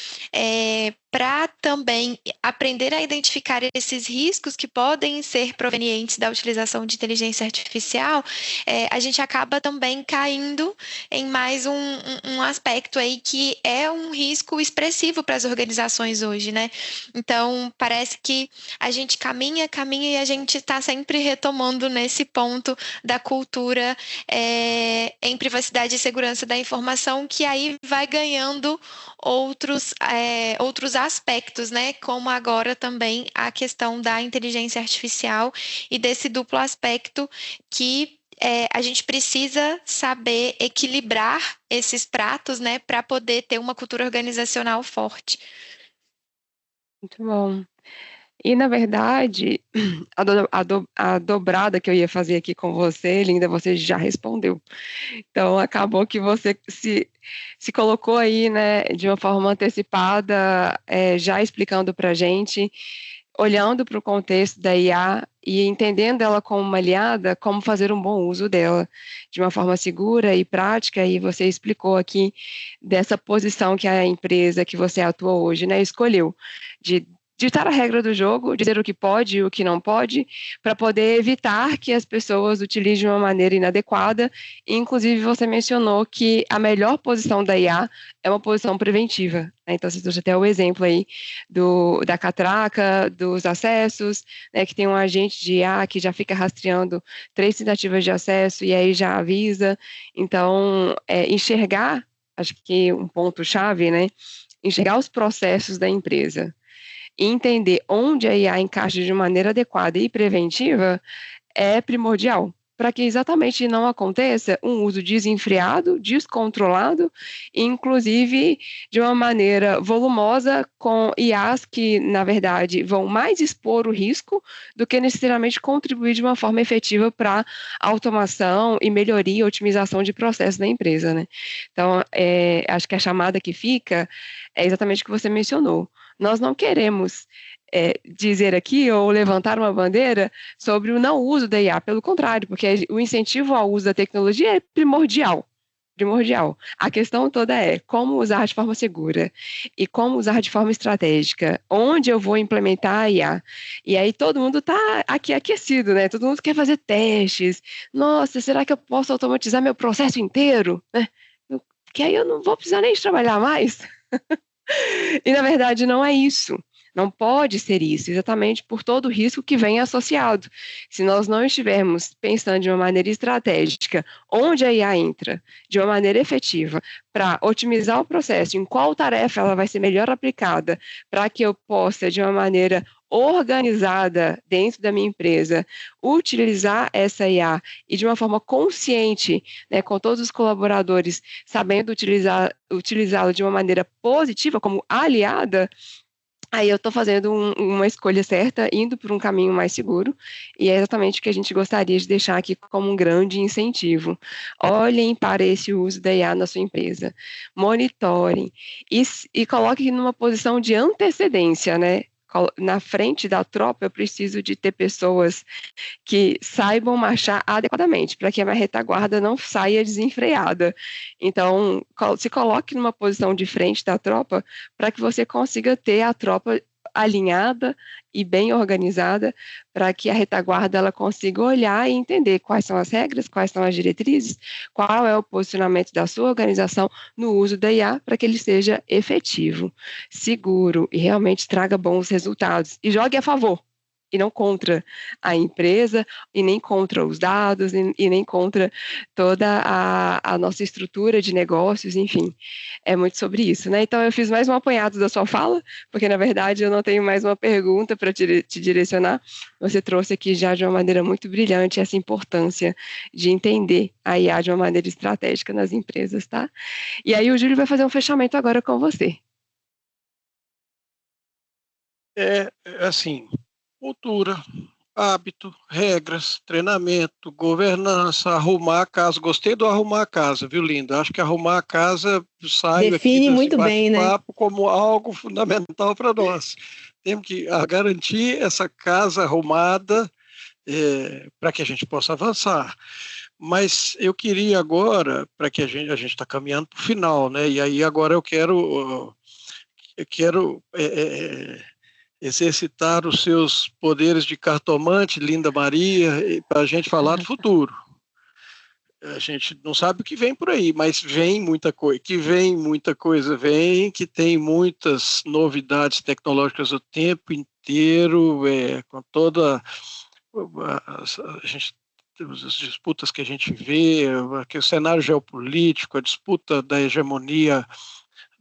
para também aprender a identificar esses riscos que podem ser provenientes da utilização de inteligência artificial, a gente acaba também caindo em mais um aspecto aí que é um risco expressivo para as organizações hoje, né? Então, parece que a gente caminha e a gente está sempre retomando nesse ponto da cultura em privacidade e segurança da informação, que aí vai ganhando outros aspectos, né? Como agora também a questão da inteligência artificial e desse duplo aspecto que a gente precisa saber equilibrar esses pratos, né, para poder ter uma cultura organizacional forte. Muito bom. E, na verdade, a dobrada que eu ia fazer aqui com você, Linda, você já respondeu. Então, acabou que você se colocou aí, né, de uma forma antecipada, já explicando para a gente, olhando para o contexto da IA e entendendo ela como uma aliada, como fazer um bom uso dela de uma forma segura e prática, e você explicou aqui dessa posição que a empresa que você atua hoje, né, escolheu, de ditar a regra do jogo, dizer o que pode e o que não pode, para poder evitar que as pessoas utilizem de uma maneira inadequada. E, inclusive, você mencionou que a melhor posição da IA é uma posição preventiva, né? Então, você trouxe até o exemplo aí da catraca, dos acessos, né, que tem um agente de IA que já fica rastreando 3 tentativas de acesso e aí já avisa. Então, enxergar, acho que um ponto-chave, né, enxergar os processos da empresa e entender onde a IA encaixa de maneira adequada e preventiva é primordial, para que exatamente não aconteça um uso desenfreado, descontrolado, inclusive de uma maneira volumosa, com IAs que, na verdade, vão mais expor o risco do que necessariamente contribuir de uma forma efetiva para a automação e melhoria e otimização de processos da empresa, né? Então, acho que a chamada que fica é exatamente o que você mencionou. Nós não queremos dizer aqui ou levantar uma bandeira sobre o não uso da IA, pelo contrário, porque o incentivo ao uso da tecnologia é primordial. A questão toda é como usar de forma segura e como usar de forma estratégica, onde eu vou implementar a IA. E aí todo mundo está aqui aquecido, né? Todo mundo quer fazer testes. Nossa, será que eu posso automatizar meu processo inteiro? Né? Que aí eu não vou precisar nem trabalhar mais. E, na verdade, não é isso. Não pode ser isso, exatamente por todo o risco que vem associado. Se nós não estivermos pensando de uma maneira estratégica, onde a IA entra, de uma maneira efetiva, para otimizar o processo, em qual tarefa ela vai ser melhor aplicada, para que eu possa, de uma maneira organizada dentro da minha empresa, utilizar essa IA e de uma forma consciente, né, com todos os colaboradores sabendo utilizá-la de uma maneira positiva, como aliada, aí eu estou fazendo uma escolha certa, indo por um caminho mais seguro, e é exatamente o que a gente gostaria de deixar aqui como um grande incentivo. Olhem para esse uso da IA na sua empresa, monitorem e coloquem numa posição de antecedência, né? Na frente da tropa, eu preciso de ter pessoas que saibam marchar adequadamente, para que a minha retaguarda não saia desenfreada. Então, se coloque numa posição de frente da tropa, para que você consiga ter a tropa alinhada e bem organizada, para que a retaguarda ela consiga olhar e entender quais são as regras, quais são as diretrizes, qual é o posicionamento da sua organização no uso da IA, para que ele seja efetivo, seguro e realmente traga bons resultados. E jogue a favor, e não contra a empresa, e nem contra os dados, e nem contra toda a nossa estrutura de negócios, enfim, é muito sobre isso, né? Então, eu fiz mais um apanhado da sua fala, porque, na verdade, eu não tenho mais uma pergunta para te direcionar. Você trouxe aqui já de uma maneira muito brilhante essa importância de entender a IA de uma maneira estratégica nas empresas, tá? E aí o Júlio vai fazer um fechamento agora com você. Assim, cultura, hábito, regras, treinamento, governança, arrumar a casa. Gostei do arrumar a casa, viu, Linda? Acho que arrumar a casa saio aqui Define desse muito bem, né? bate-papo como algo fundamental para nós. Temos que garantir essa casa arrumada para que a gente possa avançar. Mas eu queria agora, para que a gente está caminhando para o final, né? E aí agora eu quero exercitar os seus poderes de cartomante, Linda Maria, para a gente falar do futuro. A gente não sabe o que vem por aí, mas vem muita coisa. Que vem muita coisa, que tem muitas novidades tecnológicas o tempo inteiro, com toda a gente, as disputas que a gente vê, o cenário geopolítico, a disputa da hegemonia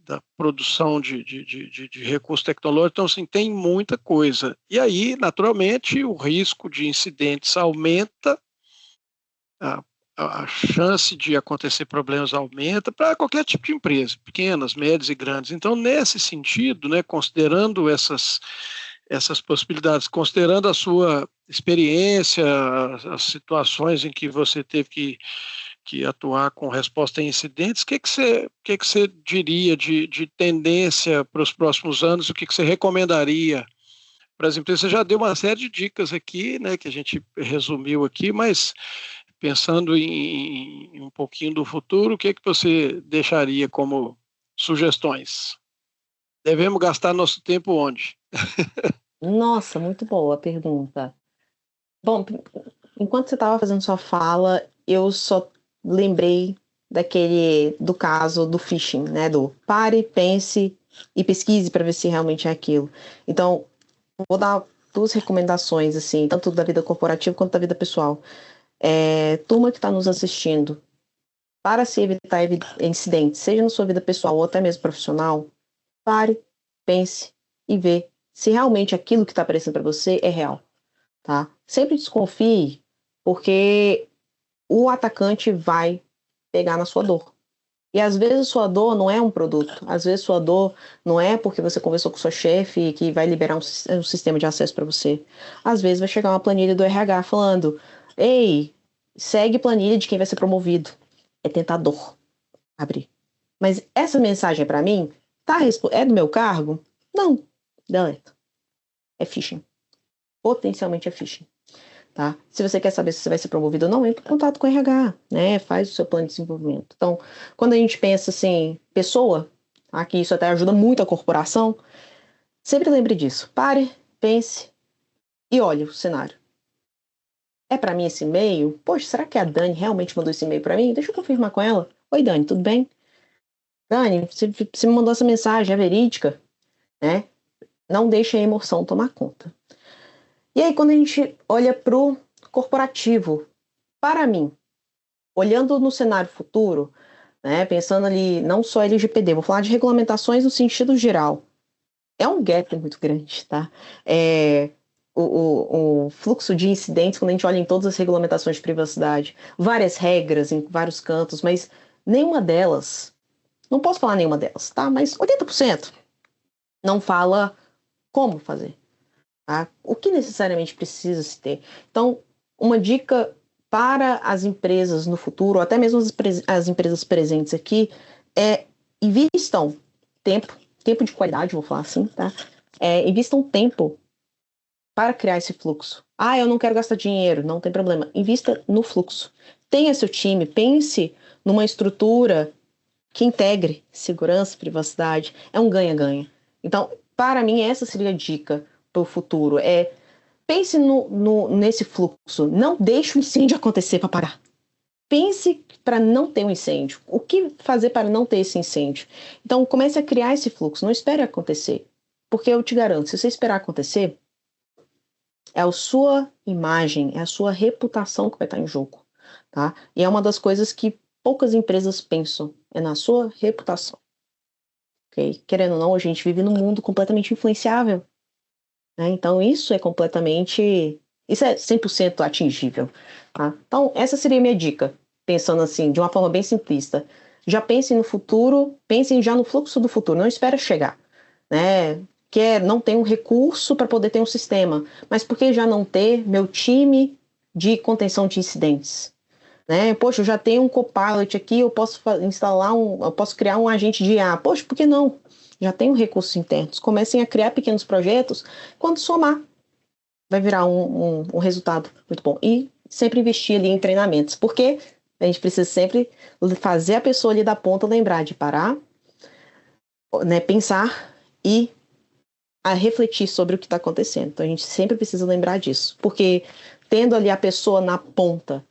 da produção de recursos tecnológicos. Então, assim, tem muita coisa. E aí, naturalmente, o risco de incidentes aumenta, a chance de acontecer problemas aumenta para qualquer tipo de empresa, pequenas, médias e grandes. Então, nesse sentido, né, considerando essas possibilidades, considerando a sua experiência, as situações em que você teve que atuar com resposta a incidentes, o que você diria de tendência para os próximos anos, o que você recomendaria para as empresas? Você já deu uma série de dicas aqui, né, que a gente resumiu aqui, mas pensando em um pouquinho do futuro, o que você deixaria como sugestões? Devemos gastar nosso tempo onde? Nossa, muito boa a pergunta. Bom, enquanto você estava fazendo sua fala, eu só lembrei do caso do phishing, né? Do pare, pense e pesquise para ver se realmente é aquilo. Então, vou dar 2 recomendações, assim, tanto da vida corporativa quanto da vida pessoal. Turma que está nos assistindo, para se evitar incidentes, seja na sua vida pessoal ou até mesmo profissional, pare, pense e vê se realmente aquilo que está aparecendo para você é real, tá? Sempre desconfie, porque o atacante vai pegar na sua dor. E às vezes sua dor não é um produto, às vezes sua dor não é porque você conversou com sua chefe que vai liberar um sistema de acesso para você. Às vezes vai chegar uma planilha do RH falando: ei, segue planilha de quem vai ser promovido. É tentador abrir. Mas essa mensagem é para mim? É do meu cargo? Não, deleta. É phishing. Potencialmente é phishing. Tá? Se você quer saber se você vai ser promovido ou não, entre em contato com o RH, né? Faz o seu plano de desenvolvimento. Então, quando a gente pensa assim, pessoa, tá? Que isso até ajuda muito a corporação, sempre lembre disso. Pare, pense e olhe o cenário. É para mim esse e-mail? Poxa, será que a Dani realmente mandou esse e-mail para mim? Deixa eu confirmar com ela. Oi, Dani, tudo bem? Dani, você me mandou essa mensagem, é verídica? Né? Não deixe a emoção tomar conta. E aí, quando a gente olha para o corporativo, para mim, olhando no cenário futuro, né, pensando ali não só LGPD, vou falar de regulamentações no sentido geral, é um gap muito grande, tá? O fluxo de incidentes, quando a gente olha em todas as regulamentações de privacidade, várias regras em vários cantos, mas nenhuma delas, não posso falar nenhuma delas, tá? Mas 80% não fala como fazer. Tá? O que necessariamente precisa se ter? Então, uma dica para as empresas no futuro, ou até mesmo as empresas presentes aqui, invistam tempo de qualidade, vou falar assim, tá? Invistam tempo para criar esse fluxo. Eu não quero gastar dinheiro, não tem problema. Invista no fluxo. Tenha seu time, pense numa estrutura que integre segurança, privacidade. É um ganha-ganha. Então, para mim, essa seria a dica para o futuro. Pense nesse fluxo. Não deixe o incêndio acontecer para parar. Pense para não ter um incêndio. O que fazer para não ter esse incêndio? Então, comece a criar esse fluxo. Não espere acontecer. Porque eu te garanto, se você esperar acontecer, é a sua imagem, é a sua reputação que vai estar em jogo. Tá? E é uma das coisas que poucas empresas pensam. É na sua reputação. Okay? Querendo ou não, a gente vive num mundo completamente influenciável. Né? Então, isso é 100% atingível. Tá? Então, essa seria a minha dica. Pensando assim, de uma forma bem simplista. Já pensem no futuro, pensem já no fluxo do futuro. Não espera chegar. Né? não tem um recurso para poder ter um sistema. Mas por que já não ter meu time de contenção de incidentes? Né? Poxa, eu já tenho um Copilot aqui, eu posso eu posso criar um agente de IA. Poxa, por que não? Já tenho recursos internos. Comecem a criar pequenos projetos, quando somar, vai virar um resultado muito bom. E sempre investir ali em treinamentos, porque a gente precisa sempre fazer a pessoa ali da ponta lembrar de parar, né, pensar e a refletir sobre o que está acontecendo. Então a gente sempre precisa lembrar disso, porque tendo ali a pessoa na ponta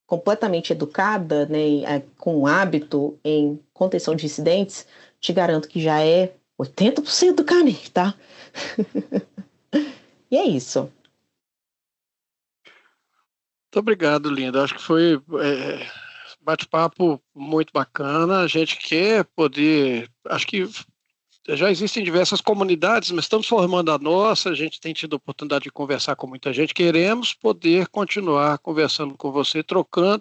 completamente educada, né, com hábito em contenção de incidentes, te garanto que já é 80% do caminho, tá? E é isso. Muito obrigado, Linda. Acho que foi bate-papo muito bacana. A gente quer poder... Acho que já existem diversas comunidades, mas estamos formando a nossa, a gente tem tido a oportunidade de conversar com muita gente, queremos poder continuar conversando com você,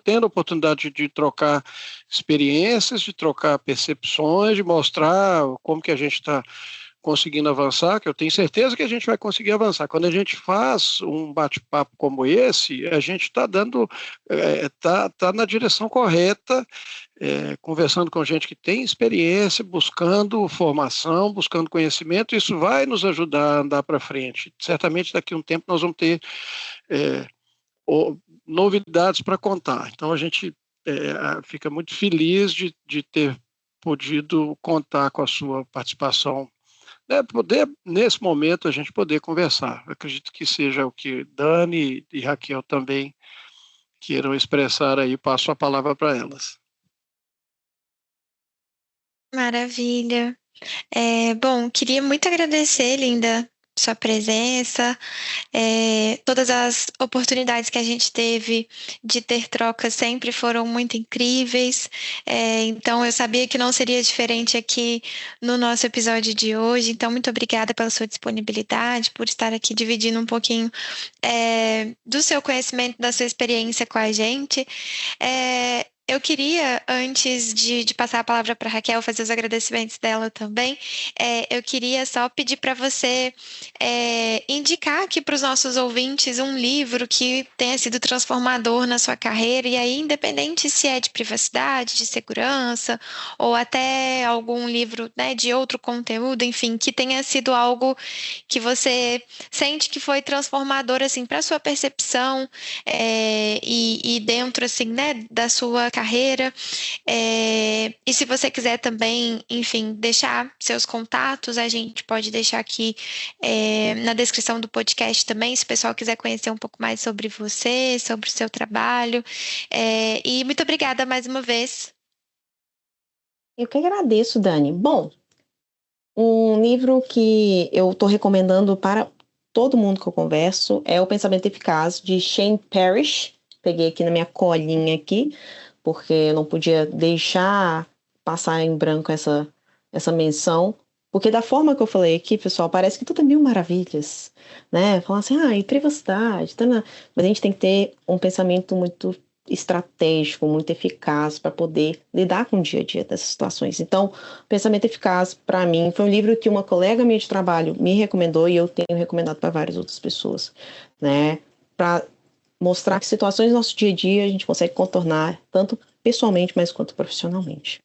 tendo a oportunidade de trocar experiências, de trocar percepções, de mostrar como que a gente está conseguindo avançar, que eu tenho certeza que a gente vai conseguir avançar. Quando a gente faz um bate-papo como esse, a gente está tá na direção correta, conversando com gente que tem experiência, buscando formação, buscando conhecimento, isso vai nos ajudar a andar para frente. Certamente daqui a um tempo nós vamos ter novidades para contar. Então a gente fica muito feliz de ter podido contar com a sua participação, nesse momento a gente poder conversar. Eu acredito que seja o que Dani e Raquel também queiram expressar aí, passo a palavra para elas. Maravilha. Bom, queria muito agradecer, Linda, sua presença, todas as oportunidades que a gente teve de ter trocas sempre foram muito incríveis, então eu sabia que não seria diferente aqui no nosso episódio de hoje, então muito obrigada pela sua disponibilidade, por estar aqui dividindo um pouquinho do seu conhecimento, da sua experiência com a gente. Eu queria, antes de passar a palavra para a Raquel, fazer os agradecimentos dela também, eu queria só pedir para você indicar aqui para os nossos ouvintes um livro que tenha sido transformador na sua carreira, e aí, independente se é de privacidade, de segurança, ou até algum livro, né, de outro conteúdo, enfim, que tenha sido algo que você sente que foi transformador, assim, para a sua percepção e dentro, assim, né, da sua carreira, e se você quiser também, enfim, deixar seus contatos, a gente pode deixar aqui na descrição do podcast também, se o pessoal quiser conhecer um pouco mais sobre você, sobre o seu trabalho, e muito obrigada mais uma vez. Eu que agradeço, Dani. Bom, um livro que eu estou recomendando para todo mundo que eu converso é O Pensamento Eficaz, de Shane Parrish. Peguei aqui na minha colinha aqui, porque eu não podia deixar passar em branco essa menção, porque da forma que eu falei aqui, pessoal, parece que tudo é mil maravilhas, né? Falar assim, e privacidade, mas a gente tem que ter um pensamento muito estratégico, muito eficaz para poder lidar com o dia a dia dessas situações. Então, Pensamento Eficaz, para mim, foi um livro que uma colega minha de trabalho me recomendou e eu tenho recomendado para várias outras pessoas, né? Para mostrar que situações do nosso dia a dia a gente consegue contornar, tanto pessoalmente, mas quanto profissionalmente.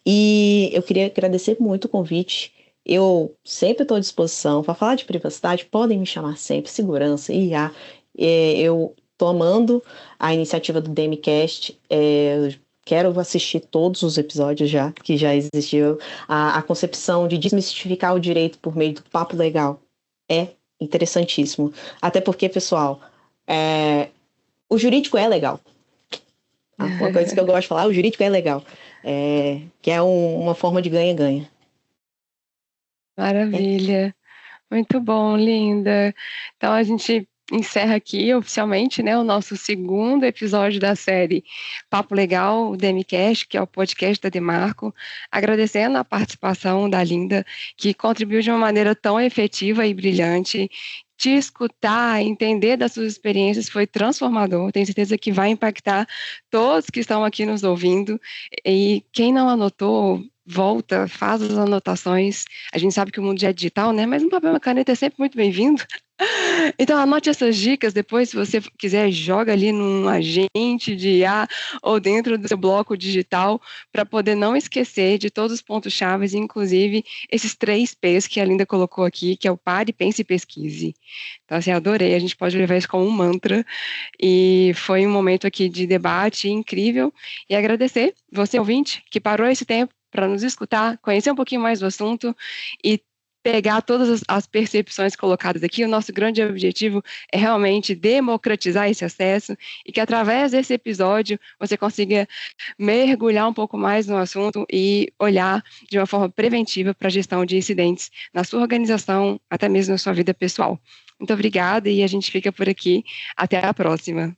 E eu queria agradecer muito o convite. Eu sempre estou à disposição para falar de privacidade, podem me chamar sempre, segurança, IA. Eu estou amando a iniciativa do DMCast, quero assistir todos os episódios que já existiu. A concepção de desmistificar o direito por meio do papo legal é interessantíssimo. Até porque, pessoal, o jurídico é legal. Uma coisa que eu gosto de falar, o jurídico é legal. Que é uma forma de ganha-ganha. Maravilha. Muito bom, Linda. Então, a gente encerra aqui oficialmente, né, o nosso segundo episódio da série Papo Legal, o DMCast, que é o podcast da Demarco, agradecendo a participação da Linda, que contribuiu de uma maneira tão efetiva e brilhante. Te escutar, entender das suas experiências foi transformador, tenho certeza que vai impactar todos que estão aqui nos ouvindo, e quem não anotou, volta, faz as anotações. A gente sabe que o mundo já é digital, né? Mas um papel e uma caneta é sempre muito bem-vindo. Então, anote essas dicas, depois, se você quiser, joga ali num agente de IA ou dentro do seu bloco digital, para poder não esquecer de todos os pontos-chave, inclusive esses 3 P's que a Linda colocou aqui, que é o pare, pense e pesquise. Então, assim, adorei, a gente pode levar isso como um mantra, e foi um momento aqui de debate incrível, e agradecer você, ouvinte, que parou esse tempo para nos escutar, conhecer um pouquinho mais do assunto e pegar todas as percepções colocadas aqui. O nosso grande objetivo é realmente democratizar esse acesso e que através desse episódio você consiga mergulhar um pouco mais no assunto e olhar de uma forma preventiva para a gestão de incidentes na sua organização, até mesmo na sua vida pessoal. Muito obrigada e a gente fica por aqui. Até a próxima.